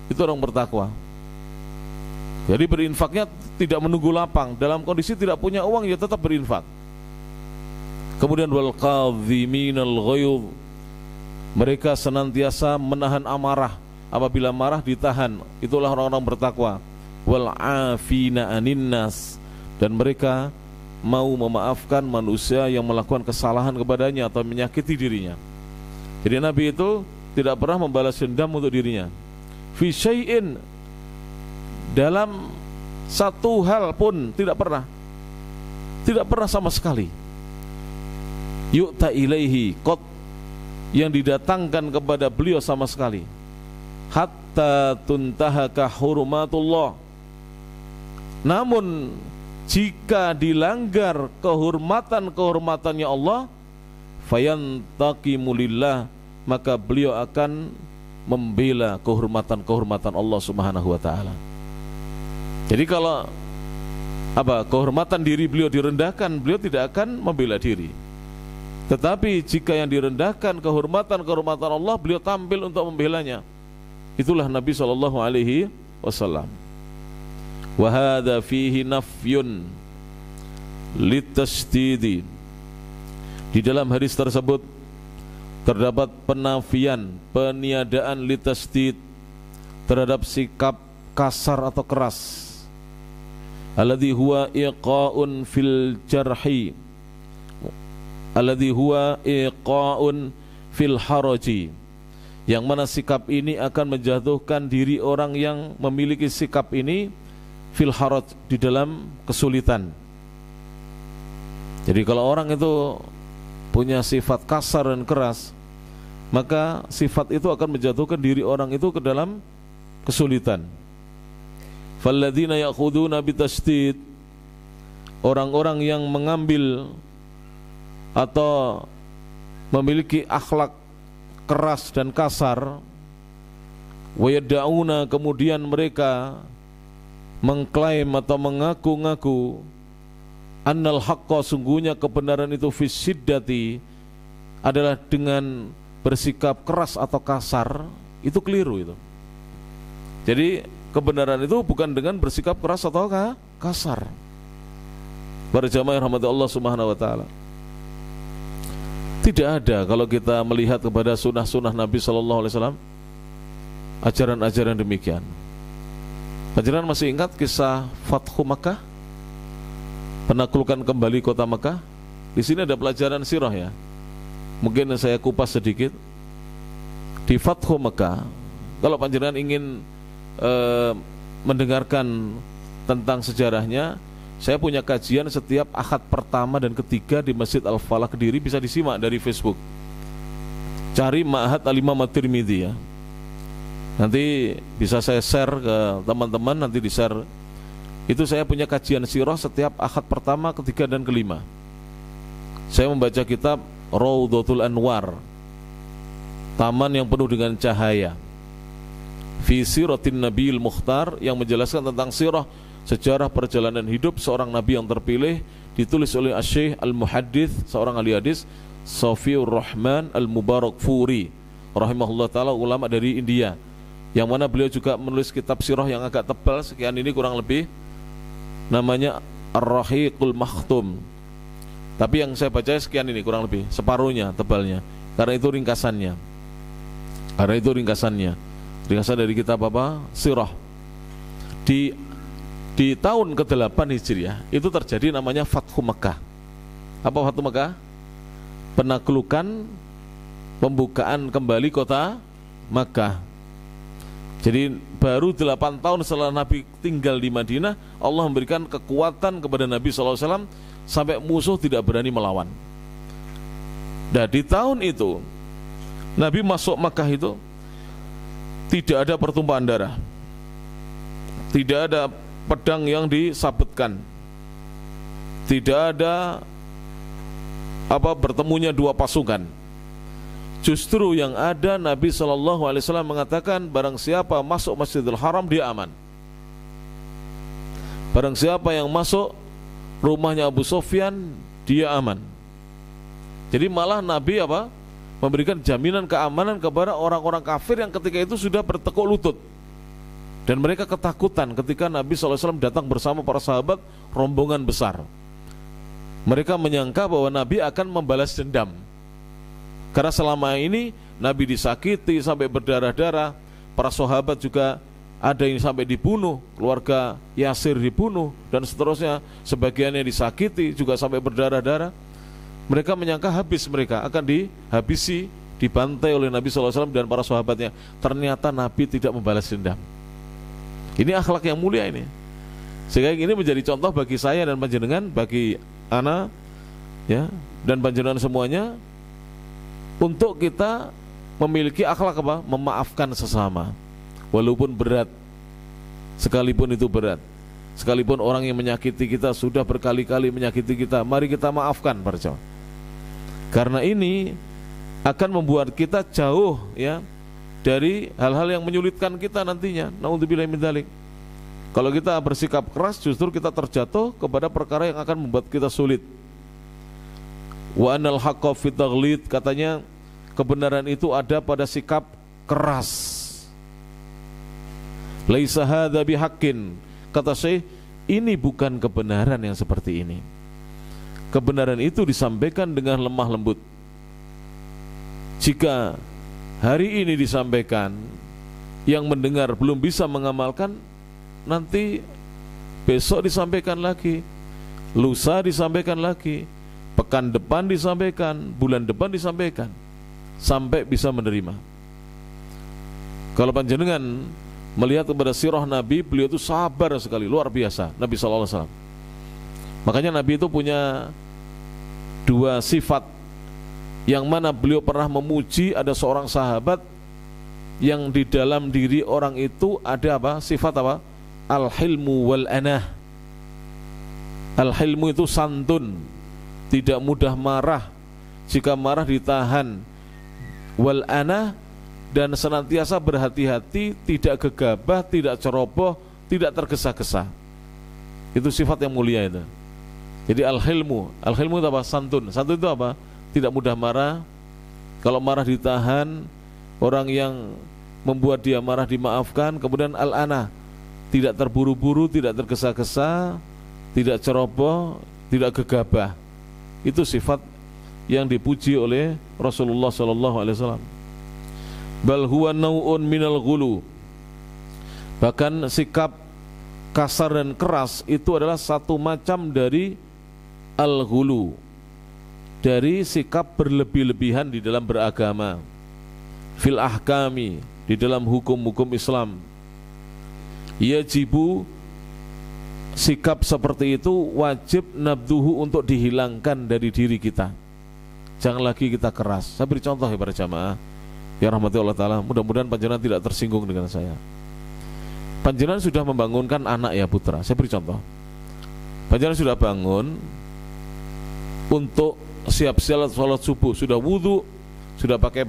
Itu orang bertakwa. Jadi berinfaknya tidak menunggu lapang, dalam kondisi tidak punya uang ya tetap berinfak. Kemudian wal kadhiminal ghayz, mereka senantiasa menahan amarah, apabila marah ditahan, itulah orang-orang bertakwa. Wal afina anin nas, dan mereka mau memaafkan manusia yang melakukan kesalahan kepadanya atau menyakiti dirinya. Jadi Nabi itu tidak pernah membalas dendam untuk dirinya. Fi syai'in, dalam satu hal pun tidak pernah sama sekali. Yu'ta ilaihi qad, yang didatangkan kepada beliau sama sekali. Hatta tuntahaka hurumatullah, namun jika dilanggar kehormatan-kehormatannya Allah, fayantaqimu lillah, maka beliau akan membela kehormatan-kehormatan Allah Subhanahu wa taala. Jadi kalau kehormatan diri beliau direndahkan, beliau tidak akan membela diri. Tetapi jika yang direndahkan kehormatan-kehormatan Allah, beliau tampil untuk membelanya. Itulah Nabi SAW. Wa hadza fihi nafyun litasdidi. Di dalam hadis tersebut terdapat penafian, peniadaan litasdid, terhadap sikap kasar atau keras. Alladhi huwa iqa'un fil jarhi, alladhi huwa iqa'un fil haraji, yang mana sikap ini akan menjatuhkan diri orang yang memiliki sikap ini fil haraj, di dalam kesulitan. Jadi kalau orang itu punya sifat kasar dan keras, maka sifat itu akan menjatuhkan diri orang itu ke dalam kesulitan. Falladzina ya'khuduna bitasdid, orang-orang yang mengambil atau memiliki akhlak keras dan kasar, wa yad'una, kemudian mereka mengklaim atau mengaku-ngaku, annal haqqa, sungguhnya kebenaran itu fi syiddati, adalah dengan bersikap keras atau kasar, itu keliru itu. Jadi kebenaran itu bukan dengan bersikap keras atau kasar. Para jamaah rahmati Allah Subhanahu wa taala, tidak ada kalau kita melihat kepada sunnah-sunnah Nabi sallallahu alaihi wasallam ajaran-ajaran demikian. Ajaran masih ingat kisah Fathu Makkah, penaklukan kembali kota Makkah? Di sini ada pelajaran sirah ya. Mungkin saya kupas sedikit. Di Fathu Makkah, kalau panjenengan ingin mendengarkan tentang sejarahnya, saya punya kajian setiap Ahad pertama dan ketiga di Masjid Al-Falah Kediri, bisa disimak dari Facebook. Cari Ma'had Al-Imam At-Tirmidzi ya. Nanti bisa saya share ke teman-teman, nanti di-share. Itu saya punya kajian sirah setiap Ahad pertama, ketiga dan kelima. Saya membaca kitab Raudhatul Anwar, taman yang penuh dengan cahaya, fi siratin Nabiyil Mukhtar, yang menjelaskan tentang sirah, sejarah perjalanan hidup seorang nabi yang terpilih, ditulis oleh Asy-Syaikh Al-Muhaddits, seorang ahli hadis, Safiur Rahman Al-Mubarakfuri rahimahullah taala, ulama dari India, yang mana beliau juga menulis kitab sirah yang agak tebal, sekian ini kurang lebih, namanya Ar-Rahiqul Makhtum. Tapi yang saya baca sekian ini, kurang lebih separuhnya tebalnya, karena itu ringkasannya. Ringkasan dari kitab apa? Sirah. Di tahun ke-8 Hijriah itu terjadi namanya Fathu Makkah. Apa Fathu Makkah? Penaklukan, pembukaan kembali kota Makkah. Jadi baru 8 tahun setelah Nabi tinggal di Madinah, Allah memberikan kekuatan kepada Nabi SAW sampai musuh tidak berani melawan. Nah di tahun itu Nabi masuk Makkah itu tidak ada pertumpahan darah, tidak ada pedang yang disabetkan, tidak ada bertemunya dua pasukan. Justru yang ada Nabi SAW mengatakan, barang siapa masuk Masjidil Haram dia aman. Barang siapa yang masuk rumahnya Abu Sufyan dia aman. Jadi malah Nabi memberikan jaminan keamanan kepada orang-orang kafir yang ketika itu sudah bertekuk lutut. Dan mereka ketakutan ketika Nabi SAW datang bersama para sahabat rombongan besar. Mereka menyangka bahwa Nabi akan membalas dendam, karena selama ini Nabi disakiti sampai berdarah-darah. Para sahabat juga ada yang sampai dibunuh, keluarga Yasir dibunuh, dan seterusnya. Sebagiannya disakiti juga sampai berdarah-darah. Mereka menyangka mereka akan dihabisi, dibantai oleh Nabi SAW dan para sahabatnya. Ternyata Nabi tidak membalas dendam. Ini akhlak yang mulia ini. Sehingga ini menjadi contoh bagi saya dan panjenengan, bagi ana ya, dan panjenengan semuanya, untuk kita memiliki akhlak memaafkan sesama, walaupun berat, sekalipun itu berat, sekalipun orang yang menyakiti kita sudah berkali-kali menyakiti kita, mari kita maafkan para. Karena ini akan membuat kita jauh ya dari hal-hal yang menyulitkan kita nantinya. Naudzubillahi min dzalik. Kalau kita bersikap keras, justru kita terjatuh kepada perkara yang akan membuat kita sulit. Wa anal haqqa fit taghlid, katanya kebenaran itu ada pada sikap keras. Laisa hadza bihaqqin, kata Syekh, ini bukan kebenaran yang seperti ini. Kebenaran itu disampaikan dengan lemah lembut. Jika hari ini disampaikan, yang mendengar belum bisa mengamalkan, nanti besok disampaikan lagi, lusa disampaikan lagi, pekan depan disampaikan, bulan depan disampaikan, sampai bisa menerima. Kalau panjenengan melihat kepada sirah Nabi, beliau itu sabar sekali, luar biasa Nabi SAW. Makanya Nabi itu punya dua sifat, yang mana beliau pernah memuji ada seorang sahabat yang di dalam diri orang itu ada sifat al-hilmu wal anah. Al-hilmu itu santun, tidak mudah marah, jika marah ditahan. Wal anah, dan senantiasa berhati-hati, tidak gegabah, tidak ceroboh, tidak tergesa-gesa. Itu sifat yang mulia itu. Jadi al-hilmu itu santun. Santun itu tidak mudah marah. Kalau marah ditahan, orang yang membuat dia marah dimaafkan. Kemudian al-anah, tidak terburu-buru, tidak tergesa-gesa, tidak ceroboh, tidak gegabah. Itu sifat yang dipuji oleh Rasulullah SAW. Bal huwa nau'un minal ghulu, bahkan sikap kasar dan keras itu adalah satu macam dari al-ghulu, dari sikap berlebih-lebihan di dalam beragama, fil ahkami, di dalam hukum-hukum Islam. Yajibu, sikap seperti itu wajib nabduhu, untuk dihilangkan dari diri kita. Jangan lagi kita keras. Saya beri contoh ya para jamaah ya rahmati Allah Ta'ala, mudah-mudahan panjenengan tidak tersinggung dengan saya. Panjenengan sudah membangunkan anak ya putra, saya beri contoh. Panjenengan sudah bangun untuk siap-siap sholat subuh, sudah wudhu, sudah pakai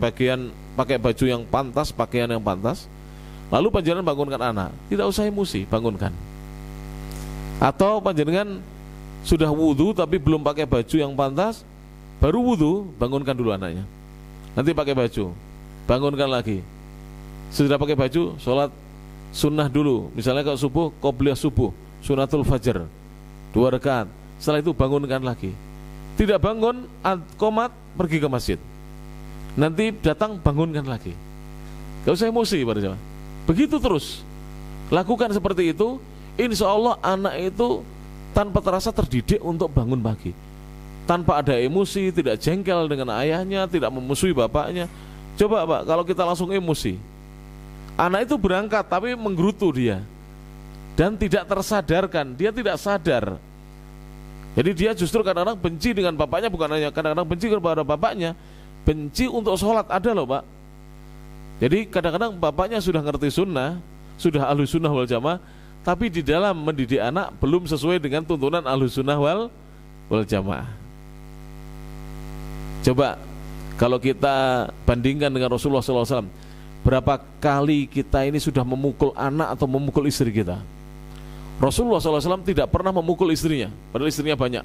baju yang pantas, pakaian yang pantas. Lalu panjenengan bangunkan anak, tidak usah emosi, bangunkan. Atau panjenengan sudah wudhu tapi belum pakai baju yang pantas, baru wudhu, bangunkan dulu anaknya. Nanti pakai baju, bangunkan lagi. Sudah pakai baju, sholat sunnah dulu. Misalnya kalau subuh, qobliyah subuh, sunnatul fajar, 2 rakaat. Setelah itu bangunkan lagi. Tidak bangun, qomat, pergi ke masjid. Nanti datang, bangunkan lagi. Gak usah emosi pada jamaah. Begitu terus, lakukan seperti itu. Insya Allah anak itu tanpa terasa terdidik untuk bangun pagi, tanpa ada emosi, tidak jengkel dengan ayahnya, tidak memusuhi bapaknya. Coba Pak, kalau kita langsung emosi, anak itu berangkat tapi menggerutu dia dan tidak tersadarkan, dia tidak sadar. Jadi dia justru kadang-kadang benci dengan bapaknya, bukan hanya kadang-kadang benci kepada bapaknya, benci untuk sholat, ada loh Pak. Jadi kadang-kadang bapaknya sudah ngerti sunnah, sudah ahlus sunnah wal jamaah, tapi di dalam mendidik anak belum sesuai dengan tuntunan ahlus sunnah wal jamaah. Coba kalau kita bandingkan dengan Rasulullah SAW, berapa kali kita ini sudah memukul anak atau memukul istri kita? Rasulullah SAW tidak pernah memukul istrinya, padahal istrinya banyak.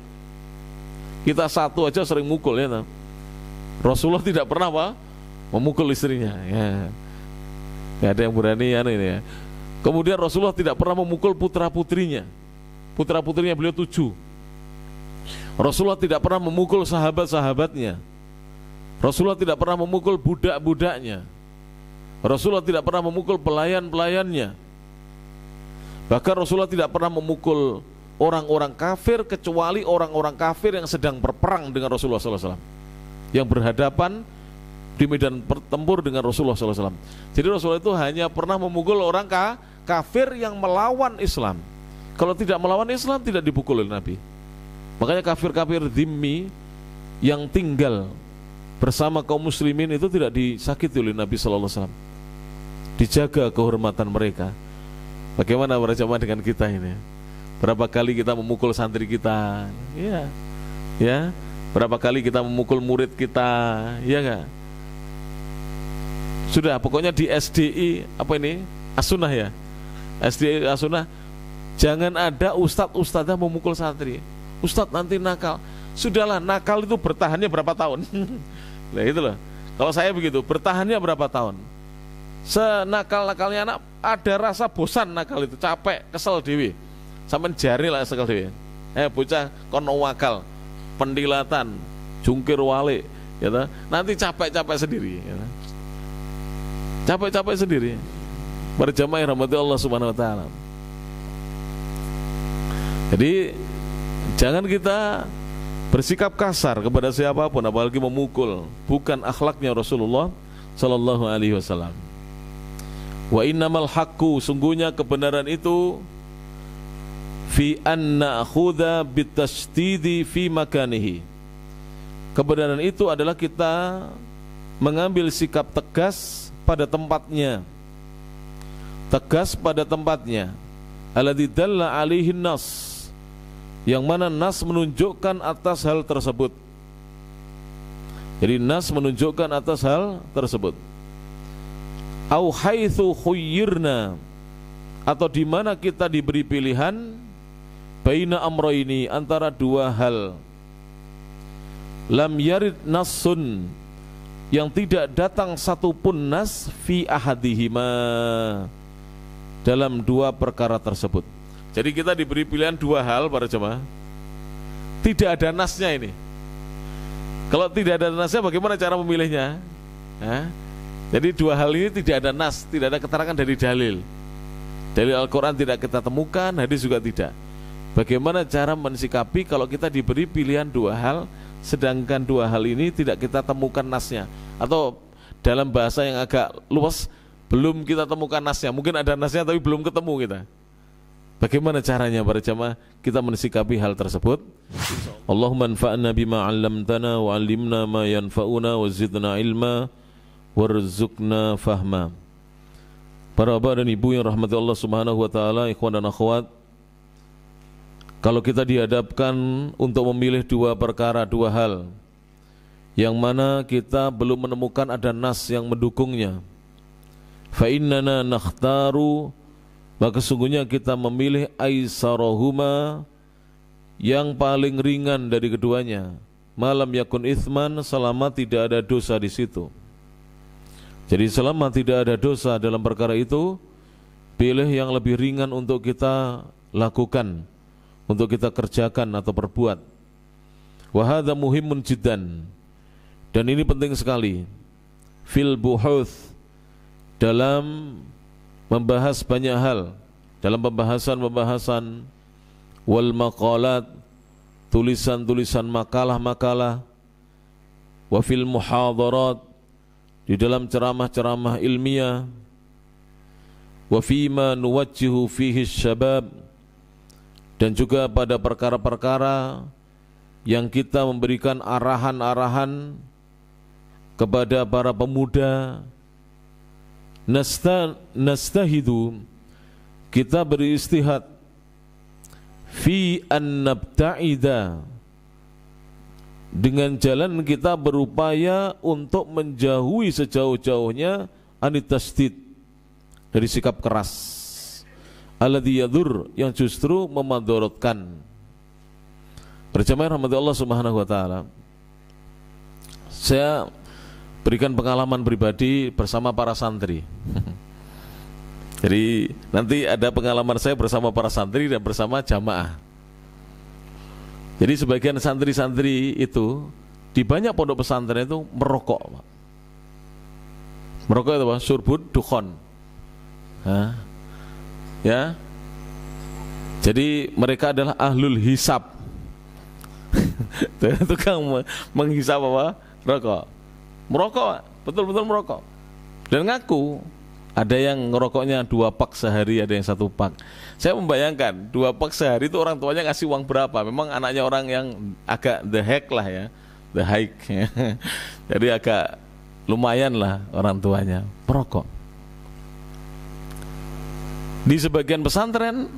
Kita satu aja sering mukul ya. Rasulullah tidak pernah apa? Memukul istrinya. Ya. Gak ada yang berani ya ini ya. Kemudian Rasulullah tidak pernah memukul putra-putrinya. Putra-putrinya beliau 7. Rasulullah tidak pernah memukul sahabat-sahabatnya. Rasulullah tidak pernah memukul budak-budaknya. Rasulullah tidak pernah memukul pelayan-pelayannya. Bahkan Rasulullah tidak pernah memukul orang-orang kafir kecuali orang-orang kafir yang sedang berperang dengan Rasulullah SAW, yang berhadapan di medan tempur dengan Rasulullah SAW. Jadi Rasulullah itu hanya pernah memukul orang kafir yang melawan Islam. Kalau tidak melawan Islam tidak dipukul oleh Nabi. Makanya kafir-kafir dhimmi yang tinggal bersama kaum muslimin itu tidak disakiti oleh Nabi SAW. Dijaga kehormatan mereka. Bagaimana para jamaah dengan kita ini? Berapa kali kita memukul santri kita? Ya, ya. Berapa kali kita memukul murid kita? Ya enggak? Sudah, pokoknya di SDI apa ini? As-Sunnah ya. SDI As-Sunnah, jangan ada ustadz-ustadzah memukul santri. Ustadz nanti nakal. Sudahlah, nakal itu bertahannya berapa tahun? Nah itu loh. Kalau saya begitu, bertahannya berapa tahun? Senakal-nakalnya anak, ada rasa bosan nakal itu, capek, kesel dewi. Sampai jari lah sekal dewi. Bocah kono wakal, pendilatan, jungkir walik, ya, nanti capek-capek sendiri. Ya, capek-capek sendiri. Berjamaah rahmati Allah Subhanahu Wa Taala. Jadi jangan kita bersikap kasar kepada siapapun, apalagi memukul. Bukan akhlaknya Rasulullah Sallallahu Alaihi Wasallam. Wa innamal haqqu, sungguhnya kebenaran itu fi anna akhudha bitashdidi fi makanihi. Kebenaran itu adalah kita mengambil sikap tegas pada tempatnya. Tegas pada tempatnya. Alladzi dalla alaihi nas, yang mana nas menunjukkan atas hal tersebut. Jadi nas menunjukkan atas hal tersebut. Au haitsu khuyyirna, atau di mana kita diberi pilihan baina amrayni, antara dua hal. Lam yarid nassun, yang tidak datang satupun nas fi ahadihima, dalam dua perkara tersebut. Jadi kita diberi pilihan dua hal para jemaah. Tidak ada nasnya ini. Kalau tidak ada nasnya, bagaimana cara memilihnya? Jadi dua hal ini tidak ada nas, tidak ada keterangan dari dalil. Dalil Al-Quran tidak kita temukan, hadis juga tidak. Bagaimana cara mensikapi kalau kita diberi pilihan dua hal, sedangkan dua hal ini tidak kita temukan nasnya? Atau dalam bahasa yang agak luas, belum kita temukan nasnya. Mungkin ada nasnya tapi belum ketemu kita. Bagaimana caranya para jamaah kita mensikapi hal tersebut? Allahumma anfa'na bima 'allamtana wa 'allimna ma yanfa'una wa zidna ilma warzuqna fahma. Para bapak dan ibu yang rahmati Allah Subhanahu wa taala, ikhwan dan akhwat, kalau kita dihadapkan untuk memilih dua perkara, dua hal yang mana kita belum menemukan ada nas yang mendukungnya, fa innana nakhtaru, maka sesungguhnya kita memilih aisarahuma, yang paling ringan dari keduanya, malam yakun ithman, selama tidak ada dosa di situ. Jadi selama tidak ada dosa dalam perkara itu, pilih yang lebih ringan untuk kita lakukan, untuk kita kerjakan atau perbuat. Wa hadza muhimun jiddan, dan ini penting sekali. Fil buhuth, dalam membahas banyak hal, dalam pembahasan-pembahasan, wal maqalat, tulisan-tulisan makalah-makalah, wa fil muhadharat, di dalam ceramah-ceramah ilmiah, wa fima nuwajjihu fihi syabab, dan juga pada perkara-perkara yang kita memberikan arahan-arahan kepada para pemuda. Nastahidu, kita beristihad fi an nabta'ida, dengan jalan kita berupaya untuk menjauhi sejauh-jauhnya anitasdid, dari sikap keras, alladzi yadur, yang justru memadorotkan. Berjamaah rahmati Allah Subhanahu wa taala. Saya berikan pengalaman pribadi bersama para santri. Jadi nanti ada pengalaman saya bersama para santri dan bersama jamaah. Jadi sebagian santri-santri itu di banyak pondok pesantren itu merokok, Pak. Merokok itu apa? Surbut dukhon. Ya. Jadi mereka adalah ahlul hisab. Tukang menghisap apa? Rokok. Merokok, betul-betul merokok. Dan ngaku ada yang ngerokoknya 2 pak sehari, ada yang 1 pak. Saya membayangkan 2 pak sehari itu orang tuanya ngasih uang berapa. Memang anaknya orang yang agak the heck lah ya, the hike. Jadi agak lumayan lah orang tuanya merokok. Di sebagian pesantren,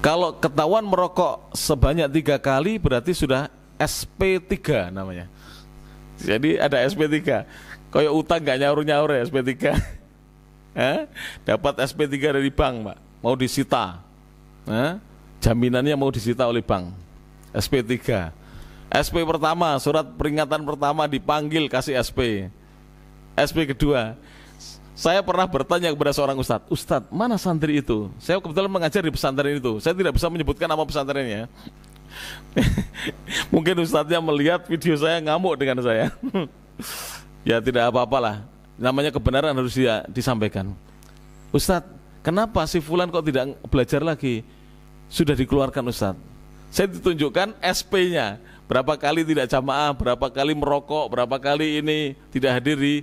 kalau ketahuan merokok sebanyak 3 kali berarti sudah SP3 namanya. Jadi ada SP3. Kayak utang gak nyaur-nyaur ya SP3. Dapat SP3 dari bank, Pak. Mau disita. Jaminannya mau disita oleh bank. SP3. SP pertama, surat peringatan pertama dipanggil kasih SP. SP kedua, saya pernah bertanya kepada seorang ustadz, Ustadz, mana santri itu? Saya kebetulan mengajar di pesantren itu. Saya tidak bisa menyebutkan nama pesantrennya. Mungkin ustadznya melihat video saya ngamuk dengan saya. Ya tidak apa-apalah. Namanya kebenaran harus disampaikan. Ustadz, kenapa si fulan kok tidak belajar lagi? Sudah dikeluarkan Ustadz. Saya ditunjukkan SP-nya. Berapa kali tidak jamaah, berapa kali merokok, berapa kali ini tidak hadir di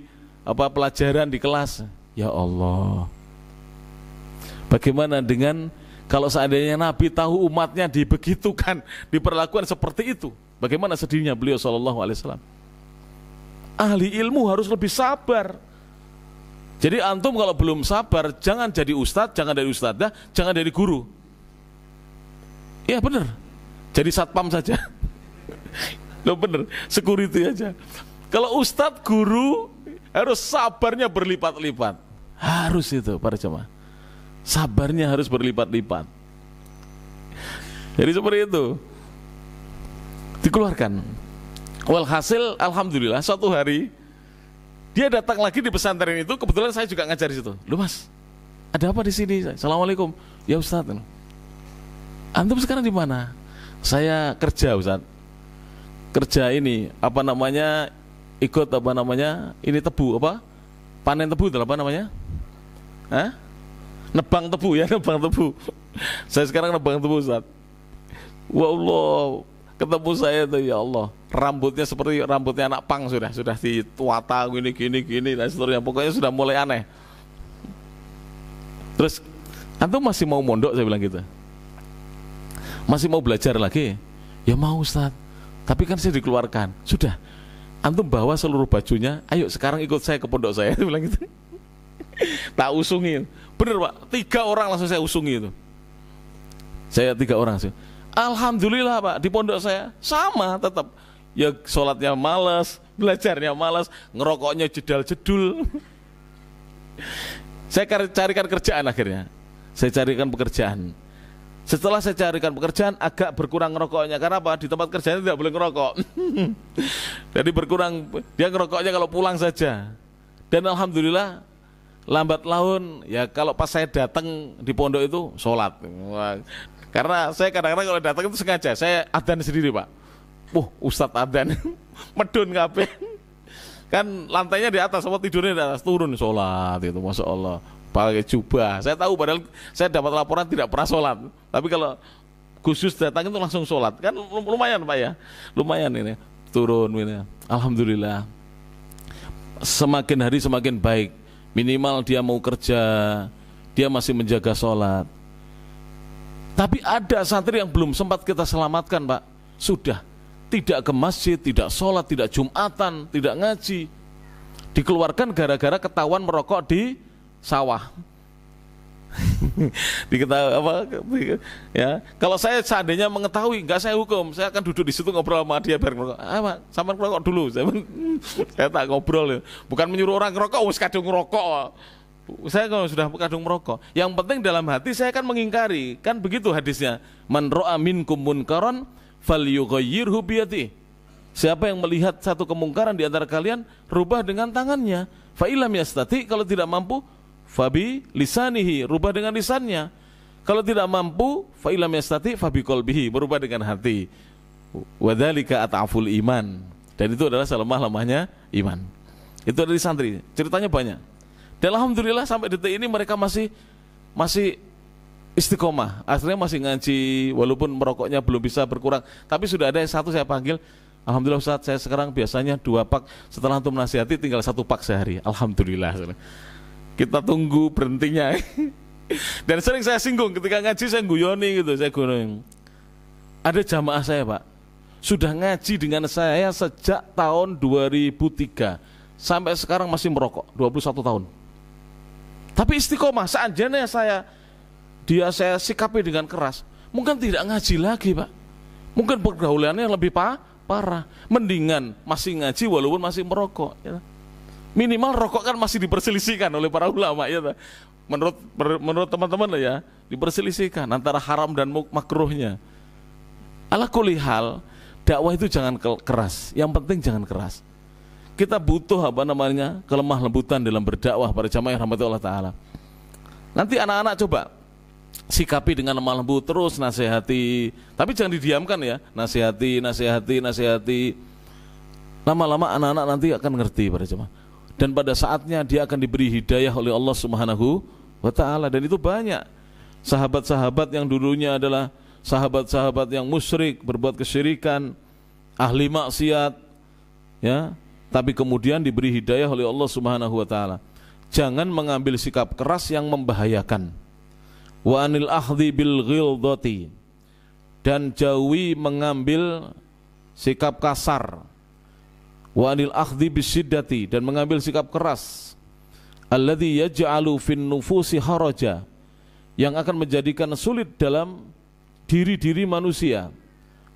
pelajaran di kelas. Ya Allah. Bagaimana dengan kalau seandainya Nabi tahu umatnya dibegitukan, diperlakukan seperti itu, bagaimana sedihnya beliau sallallahu alaihi wasallam. Ahli ilmu harus lebih sabar. Jadi antum kalau belum sabar, jangan jadi ustadz, jangan dari ustadzah, jangan dari guru. Ya benar, jadi satpam saja. Loh bener, security aja. Kalau ustadz, guru harus sabarnya berlipat-lipat. Harus itu para jemaah. Sabarnya harus berlipat-lipat. Jadi seperti itu. Dikeluarkan. Walhasil alhamdulillah suatu hari dia datang lagi di pesantren itu, kebetulan saya juga ngajar di situ. Loh Mas, ada apa di sini? Assalamualaikum. Ya Ustaz. Antum sekarang di mana? Saya kerja Ustaz. Kerja ini ikut ini tebu panen tebu itu apa namanya? Nebang tebu ya, nebang tebu. Saya sekarang nebang tebu Ustaz. Wah Allah, ketemu saya tuh ya Allah, rambutnya seperti rambutnya anak pang, sudah dituata gini dan seterusnya. Pokoknya sudah mulai aneh. Terus antum masih mau mondok, saya bilang gitu. Masih mau belajar lagi? Ya mau Ustaz. Tapi kan saya dikeluarkan. Sudah, antum bawa seluruh bajunya, ayo sekarang ikut saya ke pondok saya. Saya bilang gitu. Tak usungin. Bener Pak, 3 orang langsung saya usungi itu. Saya 3 orang sih. Alhamdulillah Pak, di pondok saya sama tetap. Ya sholatnya malas, belajarnya malas, ngerokoknya jedal-jedul. Saya carikan kerjaan akhirnya. Saya carikan pekerjaan. Setelah saya carikan pekerjaan, agak berkurang ngerokoknya. Karena apa? Di tempat kerjanya tidak boleh ngerokok. Jadi berkurang, dia ngerokoknya kalau pulang saja. Dan alhamdulillah lambat laun ya kalau pas saya datang di pondok itu sholat. Karena saya kadang-kadang kalau datang itu sengaja saya adzan sendiri Pak. Ustadz adzan medun kabeh. Kan lantainya di atas, sama tidurnya di atas, turun sholat itu, masya Allah. Pakai jubah. Saya tahu padahal saya dapat laporan tidak pernah sholat. Tapi kalau khusus datang itu langsung sholat. Kan lumayan Pak ya. Lumayan ini. Turun ini. Alhamdulillah. Semakin hari semakin baik. Minimal dia mau kerja, dia masih menjaga sholat. Tapi ada santri yang belum sempat kita selamatkan Pak. Sudah tidak ke masjid, tidak sholat, tidak jumatan, tidak ngaji. Dikeluarkan gara-gara ketahuan merokok di sawah. Diketahui apa? Ya, kalau saya seandainya mengetahui, nggak saya hukum, saya akan duduk di situ ngobrol sama dia biar ngerokok. Pak, sampean ngerokok dulu. Saya tak ngobrol ya. Bukan menyuruh orang ngerokok, wis kadung ngerokok. Saya kalau sudah kadung merokok, yang penting dalam hati saya akan mengingkari. Kan begitu hadisnya. Man ra'a minkum munkaran falyughayyirhu biyadihi. Siapa yang melihat satu kemungkaran di antara kalian, rubah dengan tangannya. Fa illam yastati, kalau tidak mampu, fabi lisanihi, rubah dengan lisannya. Kalau tidak mampu, fa illam yastati fabi qalbihi, berubah dengan hati. Wa dzalika at'aful iman. Dan itu adalah selemah-lemahnya iman. Itu dari santri. Ceritanya banyak. Dan alhamdulillah sampai detik ini mereka masih istiqomah. Akhirnya masih ngaji walaupun merokoknya belum bisa berkurang. Tapi sudah ada yang satu saya panggil, alhamdulillah Ustaz, saya sekarang biasanya 2 pak, setelah untuk menasihati tinggal 1 pak sehari. Alhamdulillah. Kita tunggu berhentinya. Dan sering saya singgung ketika ngaji, saya guyoni gitu, saya guyoni. Ada jamaah saya Pak, sudah ngaji dengan saya sejak tahun 2003 sampai sekarang masih merokok, 21 tahun. Tapi istiqomah. Seandainya saya sikapi dengan keras, mungkin tidak ngaji lagi Pak. Mungkin pergaulannya lebih parah. Mendingan masih ngaji walaupun masih merokok ya. Minimal rokok kan masih diperselisihkan oleh para ulama ya. Menurut teman-teman lah ya, diperselisihkan antara haram dan makruhnya. Ala kulli hal, dakwah itu jangan keras. Yang penting jangan keras. Kita butuh kelemah lembutan dalam berdakwah para jamaah rahmati Allah Ta'ala. Nanti anak-anak coba sikapi dengan lemah lembut, terus nasihati. Tapi jangan didiamkan ya, nasihati. Lama-lama anak-anak nanti akan ngerti para jamaah. Dan pada saatnya dia akan diberi hidayah oleh Allah Subhanahu wa Ta'ala. Dan itu banyak sahabat-sahabat yang dulunya adalah sahabat-sahabat yang musyrik, berbuat kesyirikan, ahli maksiat ya, tapi kemudian diberi hidayah oleh Allah Subhanahu wa Ta'ala. Jangan mengambil sikap keras yang membahayakan. Wa anil akhdhi bil ghildati, dan jauhi mengambil sikap kasar. Wa anil akhdhi bisiddati, dan mengambil sikap keras. Alladzi yaj'alu fin nufusi haraja, yang akan menjadikan sulit dalam diri-diri manusia.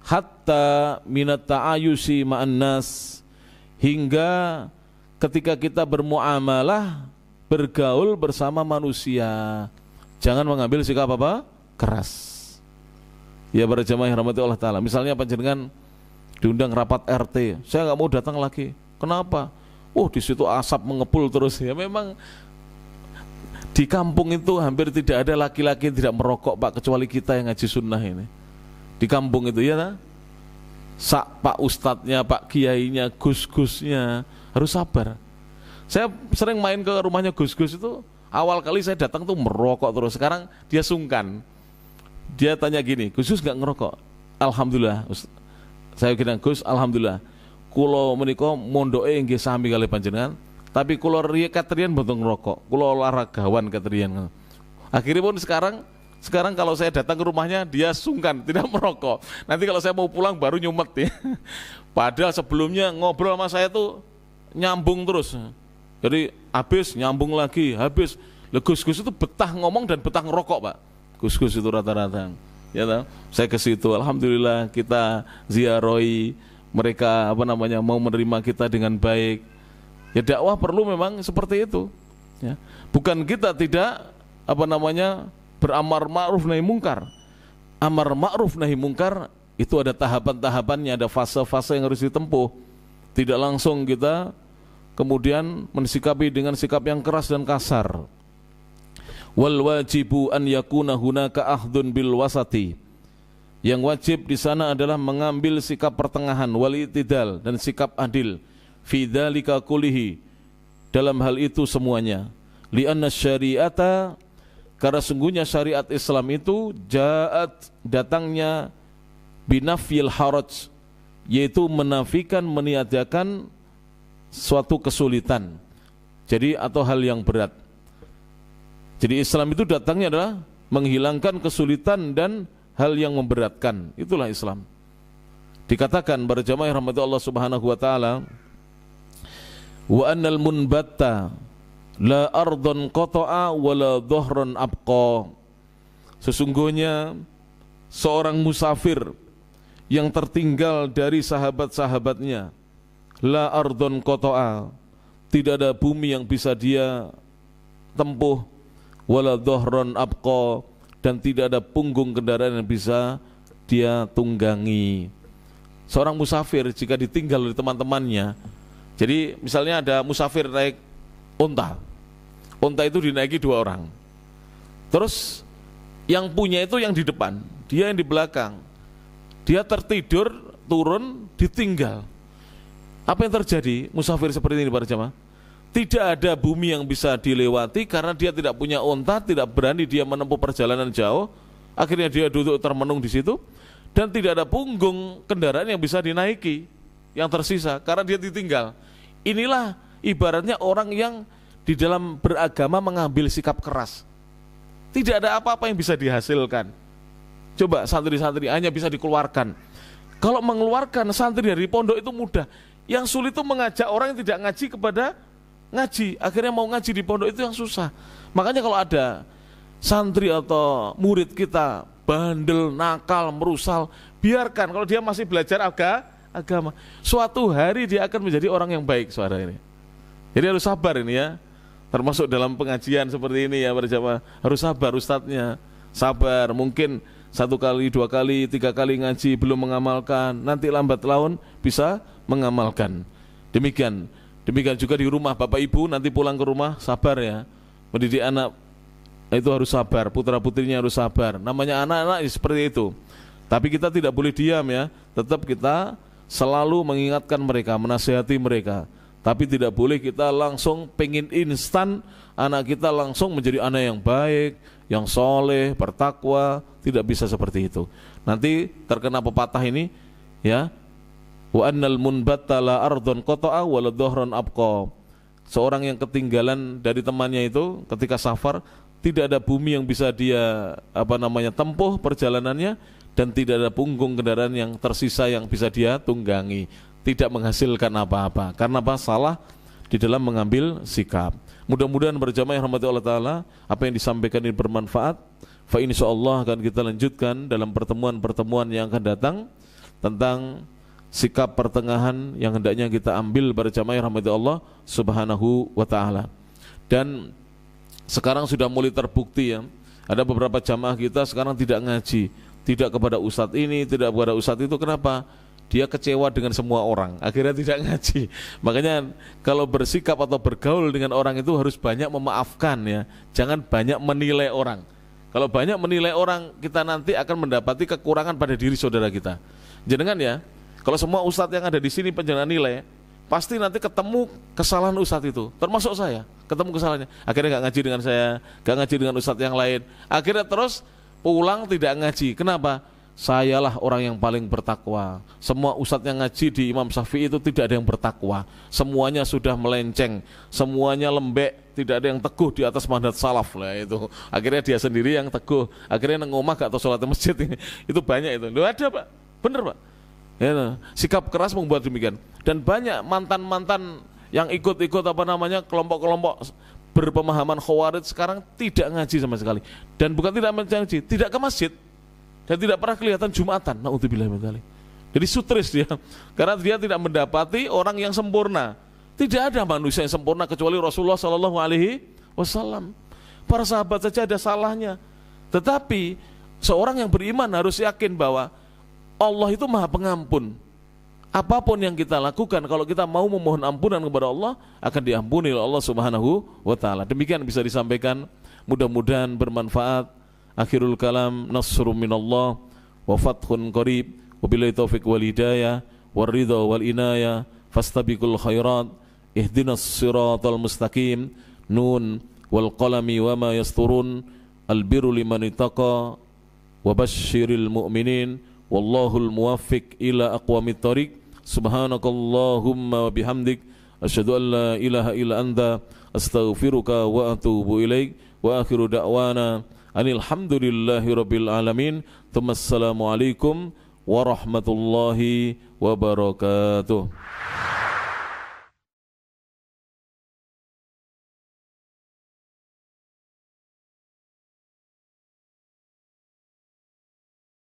Hatta minat ta'ayusi ma'an nas, hingga ketika kita bermuamalah, bergaul bersama manusia, jangan mengambil sikap apa? Keras. Ya para jamaah yang rahmati Allah Ta'ala. Misalnya panjenengan diundang rapat RT, saya nggak mau datang lagi. Kenapa? Di situ asap mengepul terus. Ya memang di kampung itu hampir tidak ada laki-laki yang tidak merokok Pak, kecuali kita yang ngaji sunnah ini. Di kampung itu ya, Pak Ustadznya, Pak Kiainya, Gus-Gusnya harus sabar. Saya sering main ke rumahnya Gus-Gus itu, awal kali saya datang tuh merokok terus. Sekarang dia sungkan. Dia tanya gini, Gus-Gus nggak ngerokok? Alhamdulillah. Saya kira Gus, alhamdulillah. Kulo menika mondoke nggih sami kali panjenengan, tapi kulo riye katrian mboten ngerokok. Kulo olahragawan katrian. Akhirnya pun sekarang kalau saya datang ke rumahnya dia sungkan, tidak merokok. Nanti kalau saya mau pulang baru nyumet ya. Padahal sebelumnya ngobrol sama saya tuh nyambung terus. Jadi habis nyambung lagi, habis. Gus-Gus itu betah ngomong dan betah ngerokok, Pak. Gus-Gus itu rata-rata. Ya toh? Saya ke situ, alhamdulillah kita ziarahi mereka mau menerima kita dengan baik. Ya dakwah perlu memang seperti itu. Ya. Bukan kita tidak beramar ma'ruf nahi mungkar. Amar ma'ruf nahi mungkar itu ada tahapan-tahapannya, ada fase-fase yang harus ditempuh. Tidak langsung kita kemudian mensikapi dengan sikap yang keras dan kasar. Wal wajibu an yakuna hunaka ahdun bil wasati. Yang wajib di sana adalah mengambil sikap pertengahan, wal i'tidal, dan sikap adil. Fi dzalika kullihi, dalam hal itu semuanya. Li'anna syari'ata, karena sungguhnya syariat Islam itu datangnya binafyil haraj, yaitu menafikan, meniadakan suatu kesulitan. Jadi atau hal yang berat. Jadi Islam itu datangnya adalah menghilangkan kesulitan dan hal yang memberatkan. Itulah Islam. Dikatakan para jamaah rahmati Allah Subhanahu wa taala, wa annal munbatta La ardon qata'a wala dhahran abqa. Sesungguhnya seorang musafir yang tertinggal dari sahabat-sahabatnya, la ardon qata'a, tidak ada bumi yang bisa dia tempuh, wala dhahran abqa, dan tidak ada punggung kendaraan yang bisa dia tunggangi. Seorang musafir jika ditinggal oleh teman-temannya, jadi misalnya ada musafir naik unta itu dinaiki 2 orang, terus yang punya itu yang di depan, dia yang di belakang, dia tertidur, turun, ditinggal. Apa yang terjadi? Musafir seperti ini para jamaah, tidak ada bumi yang bisa dilewati karena dia tidak punya unta, tidak berani dia menempuh perjalanan jauh, akhirnya dia duduk termenung di situ, dan tidak ada punggung kendaraan yang bisa dinaiki yang tersisa karena dia ditinggal. Inilah ibaratnya orang yang di dalam beragama mengambil sikap keras. Tidak ada apa-apa yang bisa dihasilkan. Coba santri-santri hanya bisa dikeluarkan. Kalau mengeluarkan santri dari pondok itu mudah. Yang sulit itu mengajak orang yang tidak ngaji kepada ngaji. Akhirnya mau ngaji di pondok itu yang susah. Makanya kalau ada santri atau murid kita bandel, nakal, merusal, biarkan. Kalau dia masih belajar agama, suatu hari dia akan menjadi orang yang baik, saudara ini. Jadi harus sabar ini ya. Termasuk dalam pengajian seperti ini ya para jamaah, harus sabar ustadznya, sabar. Mungkin 1 kali, 2 kali, 3 kali ngaji belum mengamalkan, nanti lambat laun bisa mengamalkan. Demikian juga di rumah bapak ibu, nanti pulang ke rumah sabar ya. Mendidik anak itu harus sabar, putra putrinya harus sabar. Namanya anak-anak seperti itu. Tapi kita tidak boleh diam ya, tetap kita selalu mengingatkan mereka, menasihati mereka. Tapi tidak boleh kita langsung pengen instan anak kita langsung menjadi anak yang baik, yang soleh, bertakwa. Tidak bisa seperti itu. Nanti terkena pepatah ini ya, wa annal munbatta la ardhon qata'a wa la dhahran abqa. Seorang yang ketinggalan dari temannya itu ketika safar, tidak ada bumi yang bisa dia tempuh perjalanannya, dan tidak ada punggung kendaraan yang tersisa yang bisa dia tunggangi. Tidak menghasilkan apa-apa. Karena apa? Salah di dalam mengambil sikap. Mudah-mudahan berjamaah yang rahmati Allah Ta'ala, apa yang disampaikan ini bermanfaat. Fa insyaallah akan kita lanjutkan dalam pertemuan-pertemuan yang akan datang tentang sikap pertengahan yang hendaknya kita ambil berjamaah yang rahmati Allah Subhanahu wa Ta'ala. Dan sekarang sudah mulai terbukti ya, ada beberapa jamaah kita sekarang tidak ngaji, tidak kepada ustadz ini, tidak kepada ustadz itu. Kenapa? Dia kecewa dengan semua orang, akhirnya tidak ngaji. Makanya kalau bersikap atau bergaul dengan orang itu harus banyak memaafkan ya, jangan banyak menilai orang. Kalau banyak menilai orang, kita nanti akan mendapati kekurangan pada diri saudara kita. Jangan ya, kalau semua ustadz yang ada di sini penjangan nilai, pasti nanti ketemu kesalahan ustadz itu, termasuk saya, ketemu kesalahannya. Akhirnya gak ngaji dengan saya, gak ngaji dengan ustadz yang lain. Akhirnya terus pulang tidak ngaji. Kenapa? Sayalah orang yang paling bertakwa. Semua ustadz yang ngaji di Imam Syafi'i itu tidak ada yang bertakwa. Semuanya sudah melenceng, semuanya lembek, tidak ada yang teguh di atas manhaj salaf lah itu. Akhirnya dia sendiri yang teguh. Akhirnya ngomah gak tahu sholat di masjid ini. Itu banyak itu. Loh ada Pak, bener Pak. Ya, sikap keras membuat demikian. Dan banyak mantan-mantan yang ikut-ikut kelompok-kelompok berpemahaman khawarij sekarang tidak ngaji sama sekali. Dan bukan tidak ngaji, tidak ke masjid. Dan tidak pernah kelihatan Jumatan. Na'udzubillah min dzalik. Jadi sutris dia, karena dia tidak mendapati orang yang sempurna. Tidak ada manusia yang sempurna kecuali Rasulullah SAW. Para sahabat saja ada salahnya. Tetapi seorang yang beriman harus yakin bahwa Allah itu Maha Pengampun. Apapun yang kita lakukan, kalau kita mau memohon ampunan kepada Allah, akan diampuni oleh Allah Subhanahu wa Ta'ala. Demikian bisa disampaikan. Mudah-mudahan bermanfaat. Akhirul kalam, nasrun minallah wa fathun qarib, wabillahi taufiq wal hidayah war ridha wal inayah, fastabiqul khairat, ihdinas siratal mustaqim, nun wal qalami wa ma yasturun, al birru liman ittaqa wa basyiril mu'minin, wallahul muwaffiq ila aqwamit thoriq. Subhanakallahumma wa bihamdik, asyhadu an la ilaha illa anta, astaghfiruka wa atubu ilaik. Wa akhiru da'wana alhamdulillahi rabbil alamin. Assalamualaikum warahmatullahi wabarakatuh.